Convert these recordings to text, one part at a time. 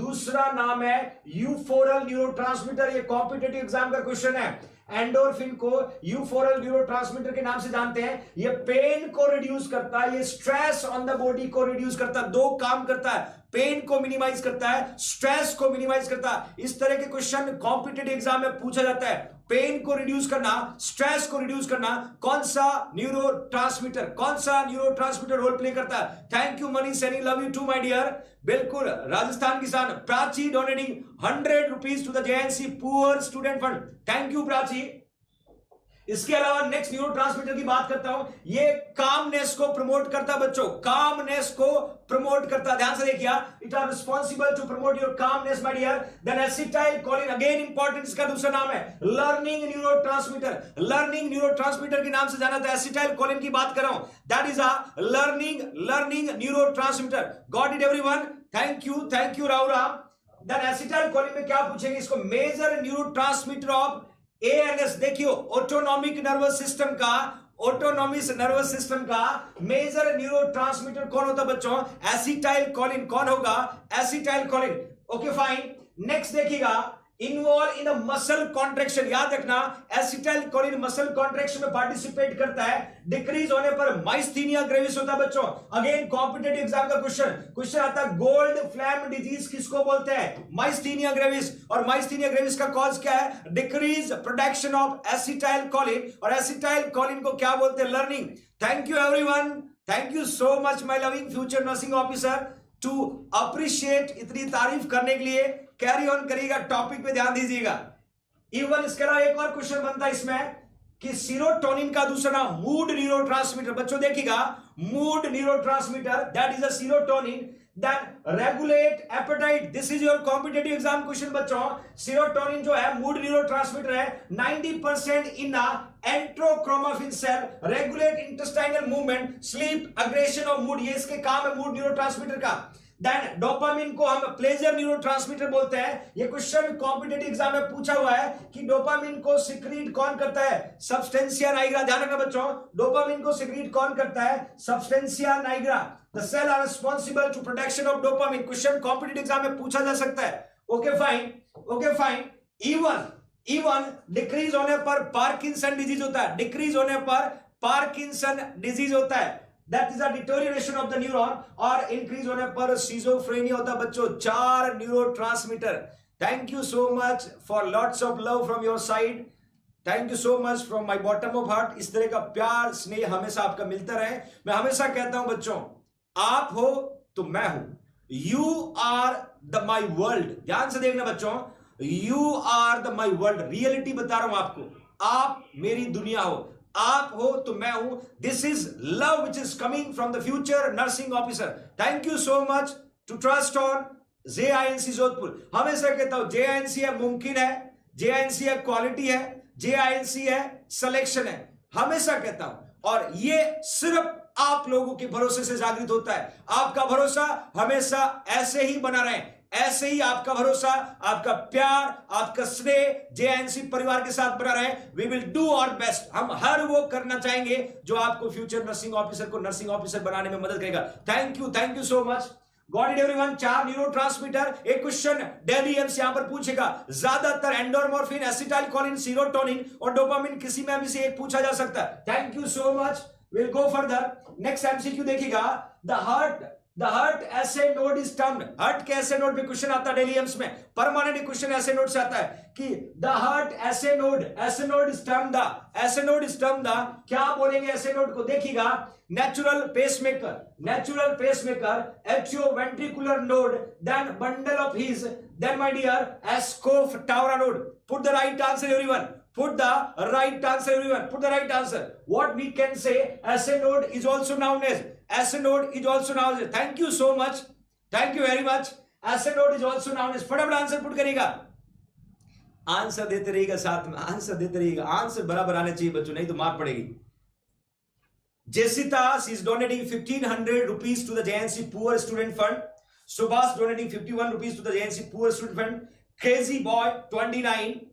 दूसरा नाम है यूफोरल न्यूरोट्रांसमीटर। ये कॉम्पिटिटिव एग्जाम का क्वेश्चन है। एंडोर्फिन को यूफोरल न्यूरोट्रांसमीटर के नाम से जानते हैं। ये पेन को रिड्यूस करता है, ये स्ट्रेस ऑन द बॉडी को रिड्यूस करता है। दो काम करता है, पेन को मिनिमाइज करता है, स्ट्रेस को मिनिमाइज करता है। इस तरह के क्वेश्चन कॉम्पिटिटिव एग्जाम में पूछा जाता है। पेन को रिड्यूस करना, स्ट्रेस को रिड्यूस करना, कौन सा न्यूरोट्रांसमीटर रोल प्ले करता है? Thank you Mani Saini, love you too my dear. बिल्कुल, राजस्थान किसान Prachi donating 100 rupees to the JNC poor student fund. Thank you Prachi. इसके अलावा नेक्स्ट न्यूरोट्रांसमीटर की बात करता हूं। ये कामनेस को प्रमोट करता है बच्चों, कामनेस को प्रमोट करता है। ध्यान से देखिए, it are responsible to promote your calmness my dear. Then acetylcholine, again important, इसका दूसरा नाम है लर्निंग न्यूरोट्रांसमीटर। लर्निंग न्यूरोट्रांसमीटर के नाम से जाना था। एसिटाइल कोलिन की बात कर रहा हूं, that is a learning neurotransmitter. Got it everyone? Thank you Rahul. Then acetylcholine में क्या पूछेंगे इसको? Major neurotransmitter of ANS. देखियो, ऑटोनॉमिक नर्वस सिस्टम का मेजर न्यूरोट्रांसमीटर कौन होता है बच्चों? Acetylcholine. कौन होगा? Acetylcholine. Okay fine. Next देखिएगा, involve in a muscle contraction. याद रखना, एसिटाइल कोलिन मसल कॉन्ट्रैक्शन में पार्टिसिपेट करता है। डिक्रीज होने पर माइस्थीनिया ग्रेविस होता है बच्चों। अगेन कॉम्पिटिटिव एग्जाम का क्वेश्चन आता है, गोल्ड फ्लैम डिजीज किसको बोलते हैं? Myasthenia gravis. और माइस्थीनिया ग्रेविस का कॉज क्या है? Decrease production of acetylcholine. और एसिटाइल कोलिन को क्या बोलते हैं? Learning. Thank you everyone, thank you so much my loving future nursing officer to appreciate, इतनी तारीफ करने के लिए। कैरी ऑन करिएगा, टॉपिक पे ध्यान दीजिएगा। इवन इसके अलावा एक और क्वेश्चन बनता है इसमें कि सीरोटोनिन का दूसरा नाम मूड न्यूरोट्रांसमीटर। बच्चों देखिएगा, mood neurotransmitter, that is a serotonin that regulate appetite. This is your competitive exam question बच्चों। सीरोटोनिन जो है मूड न्यूरोट्रांसमीटर है। 90% in enterochromaffin cell, regulate intestinal movement, sleep, aggression और मूड। ये इसके काम है मूड न्यूरोट्रांसमीटर का। देन डोपामिन को हम प्लेजर न्यूरोट्रांसमीटर बोलते हैं। ये क्वेश्चन कॉम्पिटिटिव एग्जाम में पूछा हुआ है कि डोपामिन को सिक्रीट कौन करता है? Substantia nigra. ध्यान रखना बच्चों, डोपामिन को सिक्रीट कौन करता है? Substantia nigra. The cell are responsible to production of dopamine. Question competitive exam में पूछा जा सकता है। Okay fine. इवन डिक्रीज होने पर पार्किंसन डिजीज होता है। डिक्रीज होने पर पार्किंसन डिजीज होता है, that is a deterioration of the neuron. और इंक्रीज होने पर सिजोफ्रेनिया होता है बच्चों। 4 neurotransmitter. Thank you so much for lots of love from your side. Thank you so much from my bottom of heart. इस तरह का प्यार स्नेह हमेशा आपका मिलता रहे। मैं हमेशा कहता हूं बच्चों, आप हो तो मैं हूं। You are the my world. ध्यान से देखना बच्चों, you are the my world. Reality बता रहा हूं आपको, आप मेरी दुनिया हो। आप हो तो मैं हूं। This is Luv which is coming from the future nursing officer. Thank you so much to trust on JINC Jodhpur. हमेशा कहता हूं, जेआईएनसी है मुमकिन है, जेआईएनसी है क्वालिटी है, जेआईएनसी है सिलेक्शन है। हमेशा कहता हूं, और ये सिर्फ आप लोगों के भरोसे से जागृत होता है। आपका भरोसा हमेशा ऐसे ही बना रहे, ऐसे ही आपका भरोसा, आपका प्यार, आपका स्नेह जेएनसी परिवार के साथ बना रहे। We will do our best. हम हर वो करना चाहेंगे जो आपको फ्यूचर नर्सिंग ऑफिसर को नर्सिंग ऑफिसर बनाने में मदद करेगा। Thank you so much. Got it everyone. 4 neurotransmitter. एक क्वेश्चन डेली एम्स यहां पर पूछेगा, ज्यादातर एंडोर्मोर्फिन, एसिटाइल कोलिन, सीरोटोनिन और डोपामिन किसी में से एक पूछा जा सकता है। Thank you so much. Will go further. Next MCQ देखिएगा, the heart SA node is termed. Heart के एसे नोड पे क्वेश्चन आता है डेली एम्स में। परमानेंट क्वेश्चन एसे नोड से आता है कि the heart SA node is termed the, क्या बोलेंगे एसे नोड को? देखिएगा, natural pacemaker, atrioventricular node, then bundle of His, then my dear Aschoff Tawara node. Put the right answer everyone. Put the right answer everyone. Put the right answer. What we can say, SA node is also known as. Thank you so much. Thank you very much. SA node is also known as. फटाफट answer put करेगा, answer देते रहिएगा, साथ में answer देते रहिएगा। Answer बराबर आने चाहिए बच्चों, नहीं तो मार पड़ेगी। Jessita, she is donating 1500 rupees to the JNC Poor Student Fund. Subhas donating 51 rupees to the JNC Poor Student Fund. Crazy Boy 29.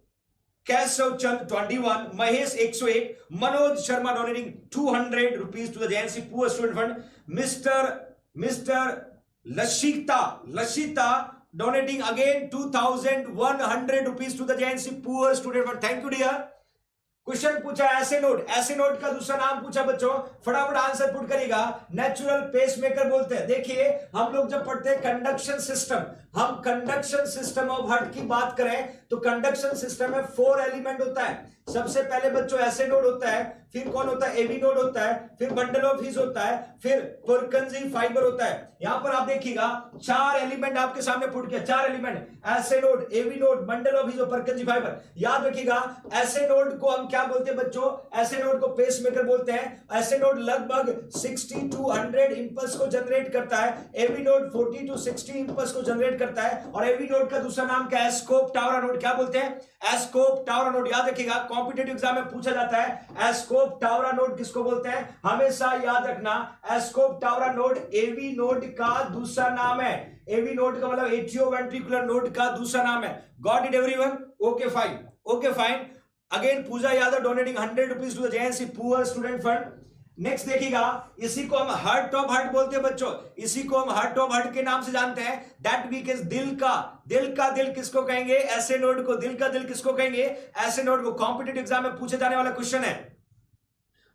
Keshav Chand 21, Mahesh 101, Manoj Sharma donating 200 rupees to the JNC Poor Student Fund. Mr. Lashita donating again 2,100 rupees to the JNC Poor Student Fund. Thank you dear. Question पूछा एसिनोड का दूसरा नाम पूछा बच्चों, फटाफट answer put करेगा। Natural pacemaker बोलते हैं। देखिए हम लोग जब पढ़ते हैं कंडक्शन सिस्टम, हम कंडक्शन सिस्टम ऑफ हार्ट की बात करें तो कंडक्शन सिस्टम में 4 एलिमेंट होता है। सबसे पहले बच्चों एसिनोड होता है, फिर कौन होता है, एवी नोड होता है, फिर बंडल ऑफ हीज होता है, फिर पुरकिंजी फाइबर होता है। यहां पर आप देखिएगा 4 एलिमेंट आपके सामने पुट किया, 4 element, SA node, AV node, bundle of His और पुरकिंजी फाइबर। याद रखिएगा एसिनोड को हम क्या बोलते हैं बच्चों, एसिनोड को पेसमेकर बोलते हैं। एसिनोड लगभग 60 to 100 इंपल्स को जनरेट करता है, एवी नोड 40 to 60 इंपल्स को जनरेट करता है। और एवी नोड का दूसरा नाम क्या है, एस्कोप टावरा नोड। क्या बोलते हैं, एस्कोप टावरा नोड। याद रखिएगा कॉम्पिटिटिव एग्जाम में पूछा जाता है एस्कोप टावरा नोड किसको बोलते हैं, हमेशा याद रखना एस्कोप टावरा नोड एवी नोड का दूसरा नाम है। एवी नोड का मतलब एट्रियोवेंट्रिकुलर नोड का दूसरा नाम है। Got it everyone? Okay fine, okay fine. Again Pooja Yadav donating 100 rupees to the JNC poor student fund. Next देखिएगा, इसी को हम हार्ट ऑफ हार्ट बोलते हैं बच्चों, इसी को हम हार्ट ऑफ हार्ट के नाम से जानते हैं। दैट वीक इज दिल का दिल किसको कहेंगे, ऐसे नोड को। दिल का दिल किसको कहेंगे, ऐसे नोड को। कॉम्पिटिटिव एग्जाम में पूछे जाने वाला क्वेश्चन है।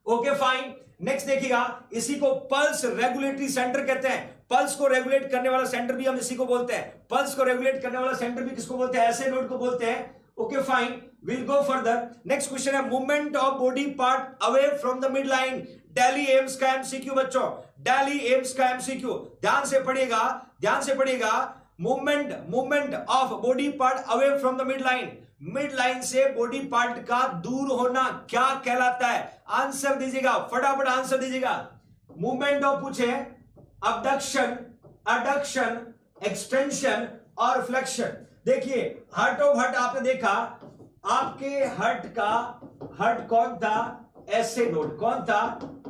Okay fine. नेक्स्ट देखिएगा, इसी को पल्स रेगुलेटरी सेंटर कहते हैं। पल्स को रेगुलेट करने वाला सेंटर भी हम इसी को बोलते हैं। पल्स को रेगुलेट करने वाला सेंटर भी किसको बोलते हैं, ऐसे नोड को बोलते हैं। Okay fine, we'll go further. Next question है movement of body part away from the mid line. Delhi AIIMS का एमसीक्यू बच्चों, दिल्ली एम्स का एमसीक्यू। ध्यान से पढ़िएगा। Movement of body part away from the mid line. Mid line से body part का दूर होना क्या कहलाता है? आंसर दीजिएगा, फटाफट आंसर दीजिएगा। मूवमेंट ऑफ पूछे अबडक्शन, एडक्शन, एक्सटेंशन और फ्लेक्शन। देखिए हार्ट ऑफ हार्ट आपने देखा, आपके हार्ट कौन था, ऐसे नोड। कौन था,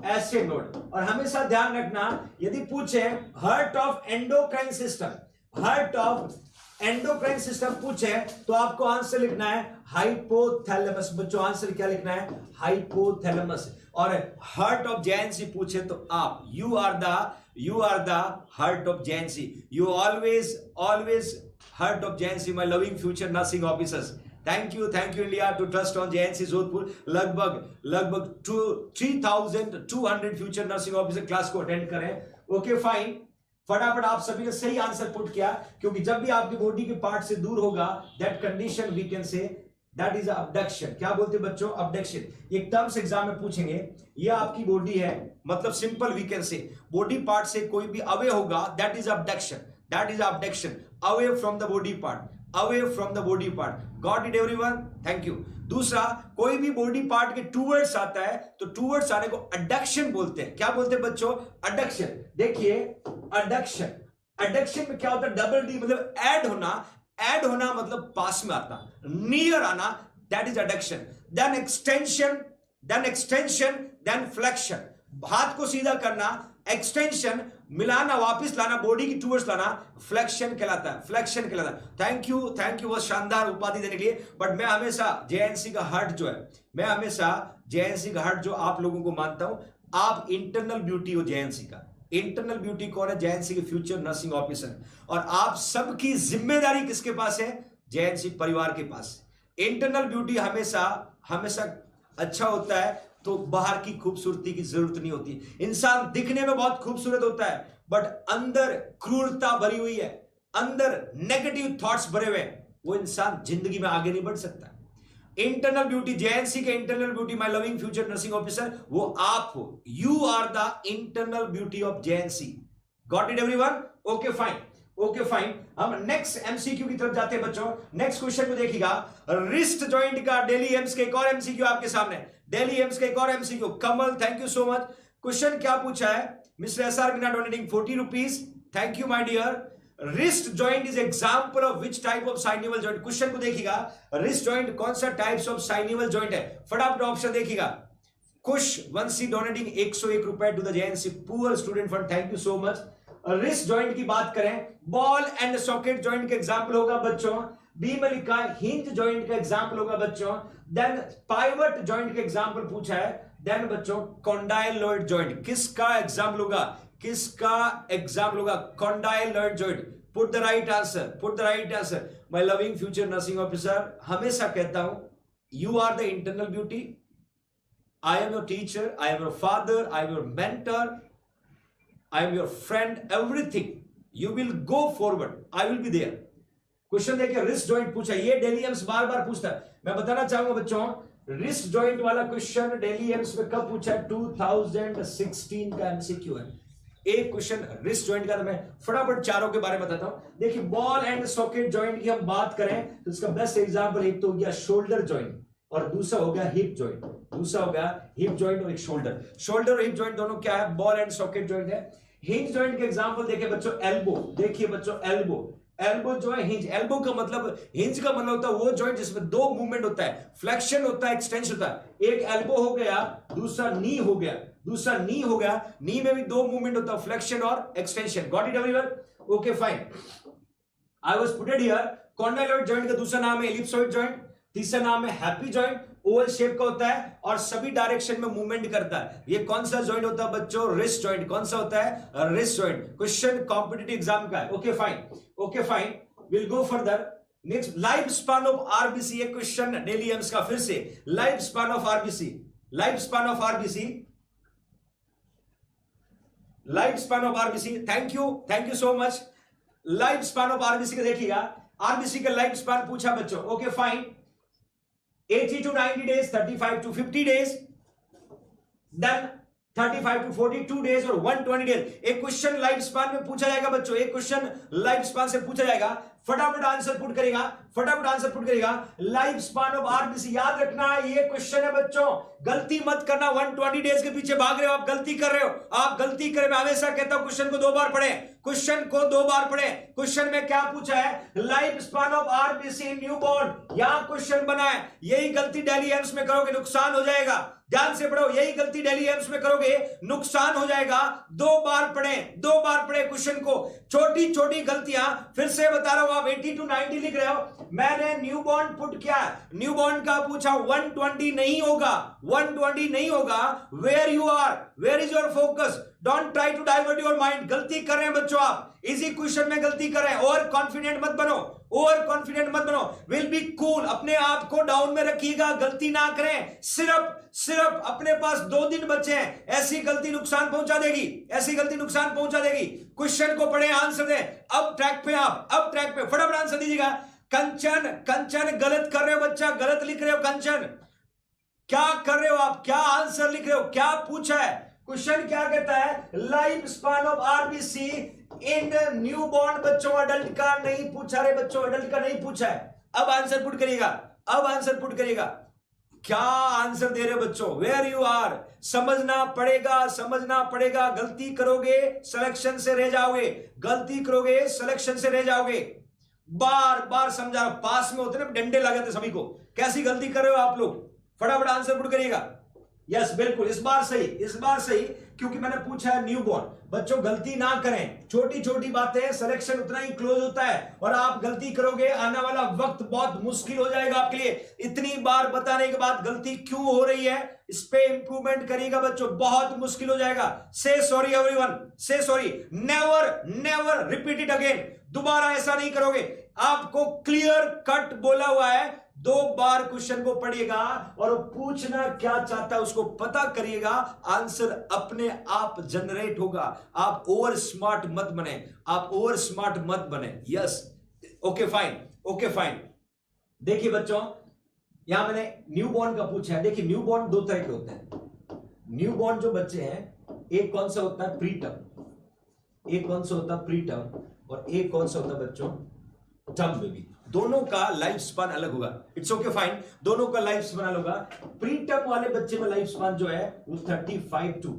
ऐसे नोड। और हमेशा ध्यान रखना यदि पूछे heart of endocrine system, heart of endocrine system पूछे तो आपको आंसर लिखना है हाइपोथैलेमस। बच्चों आंसर क्या लिखना है, हाइपोथैलेमस। और हार्ट ऑफ जेएनसी पूछे तो आप you are the heart of JNC. You always heart of JNC, my loving future nursing officers. Thank you India to trust on JNC Jodhpur. लगभग 3,200 फ्यूचर नर्सिंग ऑफिसर क्लास को attend करें। Okay fine, फटाफट आप सभी ने सही आंसर पुट किया, क्योंकि जब भी आपकी बॉडी के पार्ट से दूर होगा that condition we can say that is abduction. क्या बोलते हैं बच्चों, अबडक्शन। एक टर्म्स एग्जाम में पूछेंगे, ये आपकी बॉडी है, मतलब simple we can say body part से कोई भी अवे होगा that is abduction, away from the body part, away from the body part. Got it everyone? Thank you. दूसरा, कोई भी बॉडी पार्ट के टूवर्ड्स आता है तो टूवर्ड्स आने को अडक्शन बोलते हैं। क्या बोलते हैं बच्चों, अडक्शन। देखिए अडक्शन में क्या होता है, डबल डी मतलब ऐड होना मतलब पास में आता, नियर आना, that is adduction. Then extension, then flexion. हाथ को सीधा करना, एक्सटेंशन मिलाना, वापस लाना, बॉडी की टूवर्ड्स लाना, फ्लेक्शन कहलाता है। थैंक यू बहुत शानदार उपाधि देने के लिए। बट मैं हमेशा जेएनसी का हार्ट जो आप लोगों को मानता हूं, आप इंटरनल ब्यूटी हो जेएनसी का। इंटरनल ब्यूटी कौन है, जेएनसी के फ्यूचर नर्सिंग ऑफिसर। और आप सबकी जिम्मेदारी किसके पास है, जेएनसी परिवार के पास। इंटरनल ब्यूटी हमेशा अच्छा होता है तो बाहर की खूबसूरती की जरूरत नहीं होती। इंसान दिखने में बहुत खूबसूरत होता है बट अंदर क्रूरता भरी हुई है, अंदर नेगेटिव थॉट्स भरे हुए हैं, वो इंसान जिंदगी में आगे नहीं बढ़ सकता। इंटरनल ब्यूटी, जेएनसी के internal beauty, my loving future nursing officer, वो आप हो। You are the internal beauty of JNC. Got it everyone? Okay fine. हम नेक्स्ट एमसीक्यू की तरफ जाते हैं बच्चों। नेक्स्ट क्वेश्चन को देखिएगा, रिस्ट जॉइंट का दिल्ली एम्स के एक और एमसीक्यू आपके सामने। दिल्ली एम्स का एक और MCQ. Kamal, thank you so much. Question क्या पूछा है, मिस्टर एसआर बिना donating 40 rupees. Thank you my dear. Wrist joint is example of which type of synovial joint. Question को देखिएगा, रिस्ट जॉइंट कौन सा टाइप्स ऑफ साइनिवल जॉइंट है। फटाफट ऑप्शन देखिएगा। कुश वंशी डोनेटिंग 101 रुपए to the JNC poor student fund. Thank you so much. Wrist joint की बात करें, बॉल एंड सॉकेट जॉइंट का एग्जांपल होगा बच्चों। बी में लिखा है हिंज जॉइंट का एग्जांपल होगा बच्चों। देन पाइवट जॉइंट का एग्जांपल पूछा है। देन बच्चों कॉन्डाइलॉइड जॉइंट किसका एग्जांपल होगा, condyloid joint. Put the right answer, put the right answer. My loving future nursing officer, हमेशा कहता हूं you are the internal beauty, I am your teacher, I am your father, I am your mentor, I am your friend, everything. You will go forward, I will be there. Question देखिए, wrist joint पूछा, ये Delhi AIIMS बार बार पूछता है। मैं बताना चाहूंगा बच्चों, रिस्ट जॉइंट वाला क्वेश्चन डेली एम्स में कब पूछा है? 2016 का एमसीक्यू है। एक क्वेश्चन रिस्ट जॉइंट का, तो मैं फटाफट चारों के बारे में बताता हूं। देखिए, बॉल एंड सॉकेट जॉइंट की हम बात करें तो इसका बेस्ट एग्जांपल एक तो हो गया शोल्डर जॉइंट और दूसरा हो गया हिप जॉइंट। दूसरा हो गया हिप जॉइंट और एक शोल्डर। शोल्डर और हिप जॉइंट दोनों क्या है? बॉल एंड सॉकेट जॉइंट है। हिंज जॉइंट के एग्जांपल देखिए बच्चों, एल्बो। देखिए बच्चों, एल्बो, एल्बो जो है हिंज, एल्बो का मतलब, हिंज का मतलब होता है वो जॉइंट जिसमें दो मूवमेंट होता है, फ्लेक्शन होता है, एक्सटेंशन होता है। एक एल्बो हो गया, दूसरा नी हो गया, दूसरा नी हो गया। नी में भी दो मूवमेंट होता है, फ्लेक्शन और extension. Got it everyone? Okay fine. I was putted here. Condyloid joint का दूसरा नाम है एलिप्सॉइड जॉइंट, तीसरा नाम है हैप्पी जॉइंट। ओवल शेप का होता है और सभी डायरेक्शन में मूवमेंट करता है। ये कौन सा जॉइंट होता है बच्चों? Wrist joint. कौन सा होता है? Wrist joint. Question competitive exam का है। Okay fine, okay fine, will go further. Next, life span of RBC. एक क्वेश्चन डेली एम्स का फिर से, life span of RBC, life span of RBC, life span of RBC. Thank you so much. Life span of RBC का देखिएगा, RBC का life span पूछा बच्चों। Okay fine, 80 to 90 days, 35 to 50 days, then 35 to 42 days और 120 days। एक question life span में पूछा जाएगा बच्चों, एक क्वेश्चन लाइफ स्पान से पूछा जाएगा। फटाफट आंसर पुट करेगा, फटाफट आंसर पुट करेगा। लाइफ स्पान ऑफ आरबीसी, याद रखना ये क्वेश्चन है बच्चों, गलती मत करना। 120 डेज के पीछे भाग रहे हो आप, गलती कर रहे हो, आप गलती करें। मैं हमेशा कहता हूं क्वेश्चन को 2 बार पढ़ें, क्वेश्चन को 2 बार पढ़ें। क्वेश्चन में क्या पूछा है? Life span of RBC in newborn, यहां क्वेश्चन बना है। यही गलती डेली एम्स में करोगे नुकसान हो जाएगा। ध्यान से पढ़ो, यही गलती डेली एम्स में करोगे नुकसान हो जाएगा। 2 बार पढ़ें, 2 बार पढ़ें क्वेश्चन को। छोटी छोटी गलतियां, फिर से बता रहा हूं, आप 80 to 90 लिख रहे हो, मैंने न्यूबॉर्न पुट किया, न्यूबॉर्न का पूछा, 120 नहीं होगा, 120 नहीं होगा। Where you are, where is your focus, don't try to divert your mind. गलती कर रहे हैं बच्चों आप, इसी क्वेश्चन में गलती कर रहे हैं। ओवर कॉन्फिडेंट मत बनो, ओवर कॉन्फिडेंट मत बनो। विल बी कूल, अपने आप को डाउन में रखिएगा, गलती ना करें। सिर्फ अपने पास 2 दिन बचे हैं, ऐसी गलती नुकसान पहुंचा देगी, ऐसी गलती नुकसान पहुंचा देगी। क्वेश्चन को पढ़े, आंसर दें। अब ट्रैक पे आप, अब ट्रैक पे फटाफट आंसर दीजिएगा। कंचन, कंचन गलत कर रहे हो बच्चा, गलत लिख रहे हो कंचन। क्या कर रहे हो आप, क्या आंसर लिख रहे हो, क्या पूछा है क्वेश्चन? क्या कहता है? Life span of RBC in newborn. बच्चों अडल्ट का नहीं पूछा रे बच्चों, अडल्ट का नहीं पूछा है। अब आंसर पुट करिएगा, अब आंसर पुट करिएगा। क्या आंसर दे रहे हो बच्चों? वेयर यू आर, समझना पड़ेगा, समझना पड़ेगा। गलती करोगे सिलेक्शन से रह जाओगे, गलती करोगे सिलेक्शन से रह जाओगे। बार बार समझा, पास में होते ना डंडे लगे थे सभी को। कैसी गलती कर रहे हो आप लोग? फटाफट आंसर पुट करिएगा। यस बिल्कुल, इस बार सही, इस बार सही, क्योंकि मैंने पूछा है न्यूबॉर्न। बच्चों गलती ना करें, छोटी छोटी बातें, सिलेक्शन उतना ही क्लोज होता है, और आप गलती करोगे आने वाला वक्त बहुत मुश्किल हो जाएगा आपके लिए। इतनी बार बताने के बाद गलती क्यों हो रही है, इस पे इंप्रूवमेंट करिएगा बच्चों, बहुत मुश्किल हो जाएगा। से सॉरी एवरीवन, से sorry, never never repeat it again. दोबारा ऐसा नहीं करोगे। आपको क्लियर कट बोला हुआ है, 2 बार क्वेश्चन को पढ़िएगा और पूछना क्या चाहता है उसको पता करिएगा, आंसर अपने आप जनरेट होगा। आप ओवर स्मार्ट मत बने, आप ओवर स्मार्ट मत बने। Yes okay fine, okay fine. देखिए बच्चों, यहां मैंने न्यूबॉर्न का पूछा है। देखिए न्यूबॉर्न 2 तरह के होते हैं। न्यूबॉर्न जो बच्चे हैं, एक कौन सा होता है? प्रीटर्म, एक कौन सा होता है? प्रीटर्म, और एक कौन सा होता है बच्चों? Term baby. दोनों का लाइफ स्पान अलग होगा। इट्स ओके फाइन, दोनों का लाइफ स्पान अलग होगा। प्रीटर्म वाले बच्चे में लाइफ स्पान जो है वो 35 to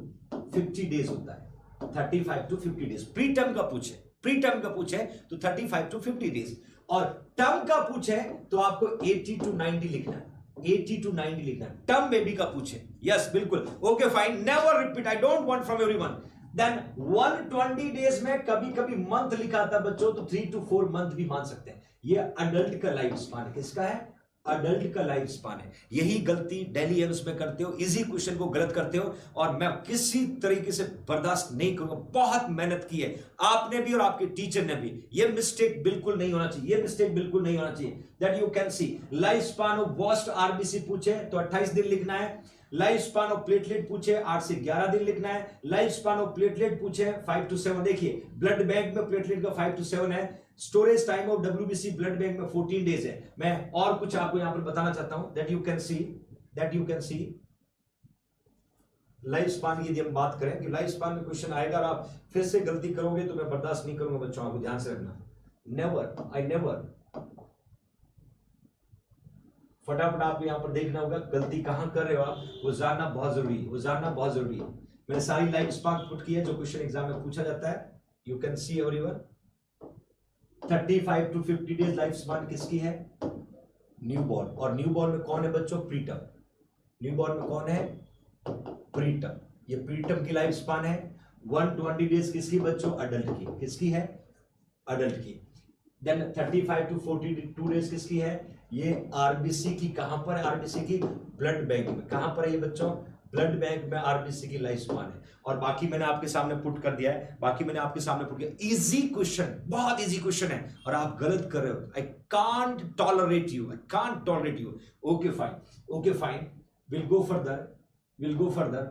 50 डेज होता है, 35 to 50 डेज। प्रीटर्म का पूछे, प्रीटर्म का पूछे तो 35 to 50 डेज, और टर्म का पूछे तो आपको 80 to 90 लिखना है, 80 to 90 लिखना है। टर्म बेबी का पूछे, यस बिल्कुल, okay fine. Never repeat, I don't want from everyone. Then 120 days में कभी कभी मंथ लिखा था बच्चों, तो 3 to 4 मंथ भी मान सकते हैं। ये अडल्ट का लाइफ स्पान किसका है? अडल्ट का लाइफ स्पान है। यही गलती डेली एम्स में करते हो, इजी क्वेश्चन को गलत करते हो, और मैं किसी तरीके से बर्दाश्त नहीं करूंगा। बहुत मेहनत की है आपने भी और आपके टीचर ने भी, ये मिस्टेक बिल्कुल नहीं होना चाहिए, ये मिस्टेक बिल्कुल नहीं होना चाहिए। That you can C life span of worst RBC पूछे तो 28 दिन लिखना है। लाइफ स्पान ऑफ प्लेटलेट पूछे 8 से 11 दिन लिखना है। लाइफ स्पान ऑफ प्लेटलेट पूछे 5 to 7, देखिए ब्लड बैंक में प्लेटलेट का 5 to 7 है। Storage time of WBC blood bank में 14 डेज है। मैं और कुछ आपको यहां पर बताना चाहता हूं, that you can C life span की यदि हम बात करें कि लाइफ स्पान में क्वेश्चन आएगा और आप फिर से गलती करोगे तो मैं बर्दाश्त नहीं करूंगा बच्चों, आपको ध्यान से रखना। नेवर फटाफट आपको यहां पर देखना होगा गलती कहां कर रहे हो आप, वो जानना बहुत जरूरी है, मैंने सारी लाइफ स्पान पुट की है जो क्वेश्चन एग्जाम में पूछा जाता है। You can see everyone 35 to 50 days life span किसकी है? न्यूबॉर्न। और न्यूबॉर्न में कौन है बच्चों? प्रीटर्म। न्यूबॉर्न में कौन है? प्रीटर्म। ये प्रीटर्म की लाइफ स्पान है। 120 डेज किसकी बच्चों? अडल्ट की। किसकी है? अडल्ट की। देन 35 to 42 डेज किसकी है? ये आरबीसी की। कहां पर है आरबीसी की? ब्लड बैंक में। कहां पर है ये बच्चों? ब्लड बैंक में आरबीसी की लाइफ स्पान है। और बाकी मैंने आपके सामने पुट कर दिया है, इजी क्वेश्चन, बहुत इजी क्वेश्चन है और आप गलत कर रहे हो। I can't tolerate you. Okay fine, will go further.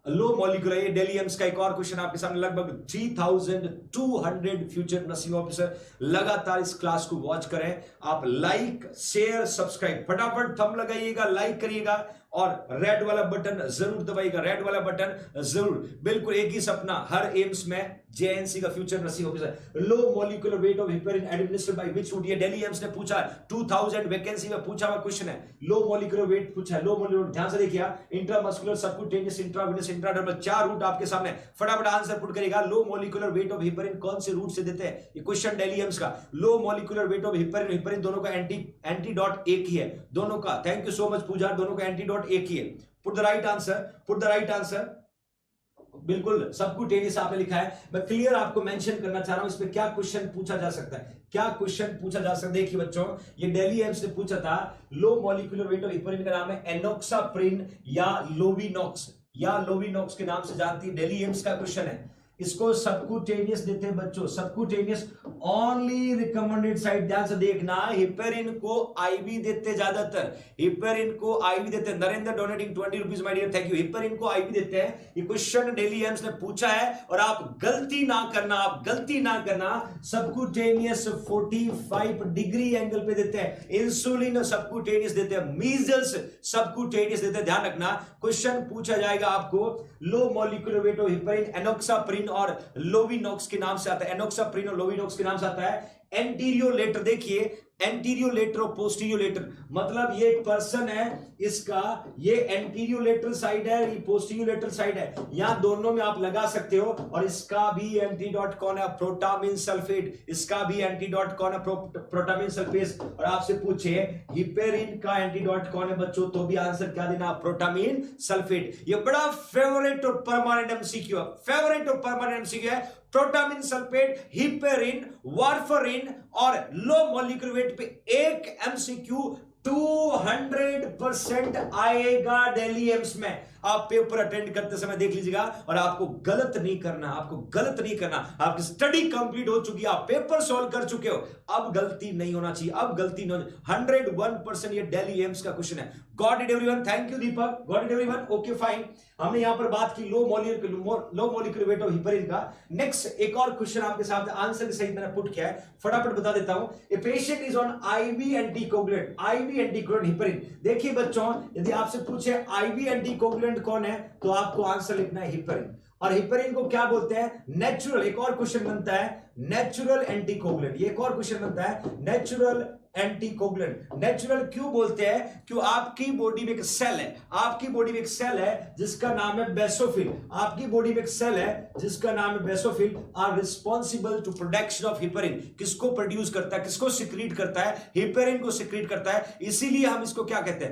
Low molecular, ये डेली एम्स का एक और क्वेश्चन आपके सामने। लगभग 3200 फ्यूचर नर्सिंग ऑफिसर लगातार इस क्लास को वॉच करें। आप लाइक, शेयर, सब्सक्राइब, फटाफट थंब लगाइएगा, लाइक करिएगा और रेड वाला बटन जरूर दबाइएगा, रेड वाला बटन जरूर। बिल्कुल एक ही सपना हर एम्स में, जेएनसी का future nursing officer. Low molecular weight of heparin administered by which route? ये दिल्ली एम्स ने पूछा है, 2000 वैकेंसी में पूछा हुआ क्वेश्चन है। लो मॉलिक्यूलर वेट पूछा है, लो मॉलिक्यूलर, ध्यान से देखिए, intramuscular, subcutaneous, intravenous, intradermal, 4 route आपके सामने। फटाफट आंसर पुट करेगा। Low molecular weight of heparin कौन से रूट से देते हैं? ये क्वेश्चन दिल्ली एम्स का। लो मॉलिक्यूलर वेट ऑफ हिपेरिन दोनों का एंटीडॉट एक ही है, दोनों का। थैंक यू सो मच पूजा, दोनों का एंटीडॉट एक ही है। Put the right answer. बिल्कुल सबक्यूटेनियस आपने लिखा है। मैं क्लियर आपको मेंशन करना चाह रहा हूं इसमें क्या क्वेश्चन पूछा जा सकता है। देखिए बच्चों, ये दिल्ली एम्स ने पूछा था लो मॉलिक्यूलर वेट ऑफ हिपेरिन का नाम है एनोक्साप्रिन या लोविनॉक्स के नाम से जानती है। दिल्ली एम्स का क्वेश्चन है। इसको सबक्यूटेनियस देते हैं बच्चों, सबक्यूटेनियस ओनली रिकमेंडेड साइट। ध्यान से देखना, हिपेरिन को आईवी देते, ज्यादातर हिपेरिन को आईवी देते। Narendra donating 20 rupees my dear, thank you. Heparin को आईवी देते हैं। ये क्वेश्चन दिल्ली एम्स ने पूछा है और आप गलती ना करना। सबक्यूटेनियस 45 डिग्री एंगल पे देते हैं। इंसुलिन सबक्यूटेनियस देते हैं। मीजल्स सबक्यूटेनियस देते हैं। ध्यान रखना, क्वेश्चन पूछा जाएगा आपको low molecular weight of heparin enoxaparin और लोविनॉक्स के नाम से आता है। एनोक्साप्रिन और लोविनॉक्स के नाम से आता है। एंटीरियोलेटर, देखिए एंटीरियोलेटर और पोस्टीरियोलेटर, मतलब ये एक पर्सन है, इसका ये एंटीरियोलेटरल साइड है, ये पोस्टीरियोलेटरल साइड है। यहां दोनों में आप लगा सकते हो। और इसका भी एंटीडॉट कौन है? Protamine sulphate. इसका भी एंटीडॉट कौन है? Protamine sulphate. और आपसे पूछे हिपेरिन का एंटीडॉट कौन है बच्चों, तो भी आंसर क्या देना? Protamine sulphate. ये बड़ा फेवरेट और परमानेंट एमसीक्यू है। प्रोटामिन सल्फेट, हिपेरिन, वार्फरिन और लो मॉलिक्यूलर वेट पे एक एमसीक्यू 200% आएगा दिल्ली एम्स में। आप पेपर अटेंड करते समय देख लीजिएगा और आपको गलत नहीं करना। आपकी स्टडी कंप्लीट हो चुकी है, आप पेपर सॉल्व कर चुके हो, अब गलती नहीं होना चाहिए। 101% ये दिल्ली एम्स का क्वेश्चन है। Got it everyone? Thank you Deepak, got it everyone? Okay fine. हमने यहां पर बात की लो मॉलिक्यूलर वेट ऑफ हिपेरिन का। नेक्स्ट एक और क्वेश्चन आपके साथ आंसर के सहित मैंने पुट किया है, फटाफट बता देता हूं। A patient is on IV anticoagulant heparin. देखिए बच्चों, यदि आपसे पूछे आईवी एंटीकोगुलेंट कौन है, तो आपको आंसर लिखना है हिपेरिन। और हिपेरिन को क्या बोलते हैं? नेचुरल। एक और क्वेश्चन बनता है नेचुरल एंटीकोगुलेंट। ये एक और क्वेश्चन बनता है नेचुरल एंटीकोगुलेंट। नेचुरल क्यों बोलते हैं? क्यों आपकी बॉडी में एक सेल है जिसका नाम है basophil are responsible to production of heparin. किसको प्रोड्यूस करता है, किसको सिक्रीट करता है? हिपेरिन को सिक्रीट करता है। इसीलिए हम इसको क्या कहते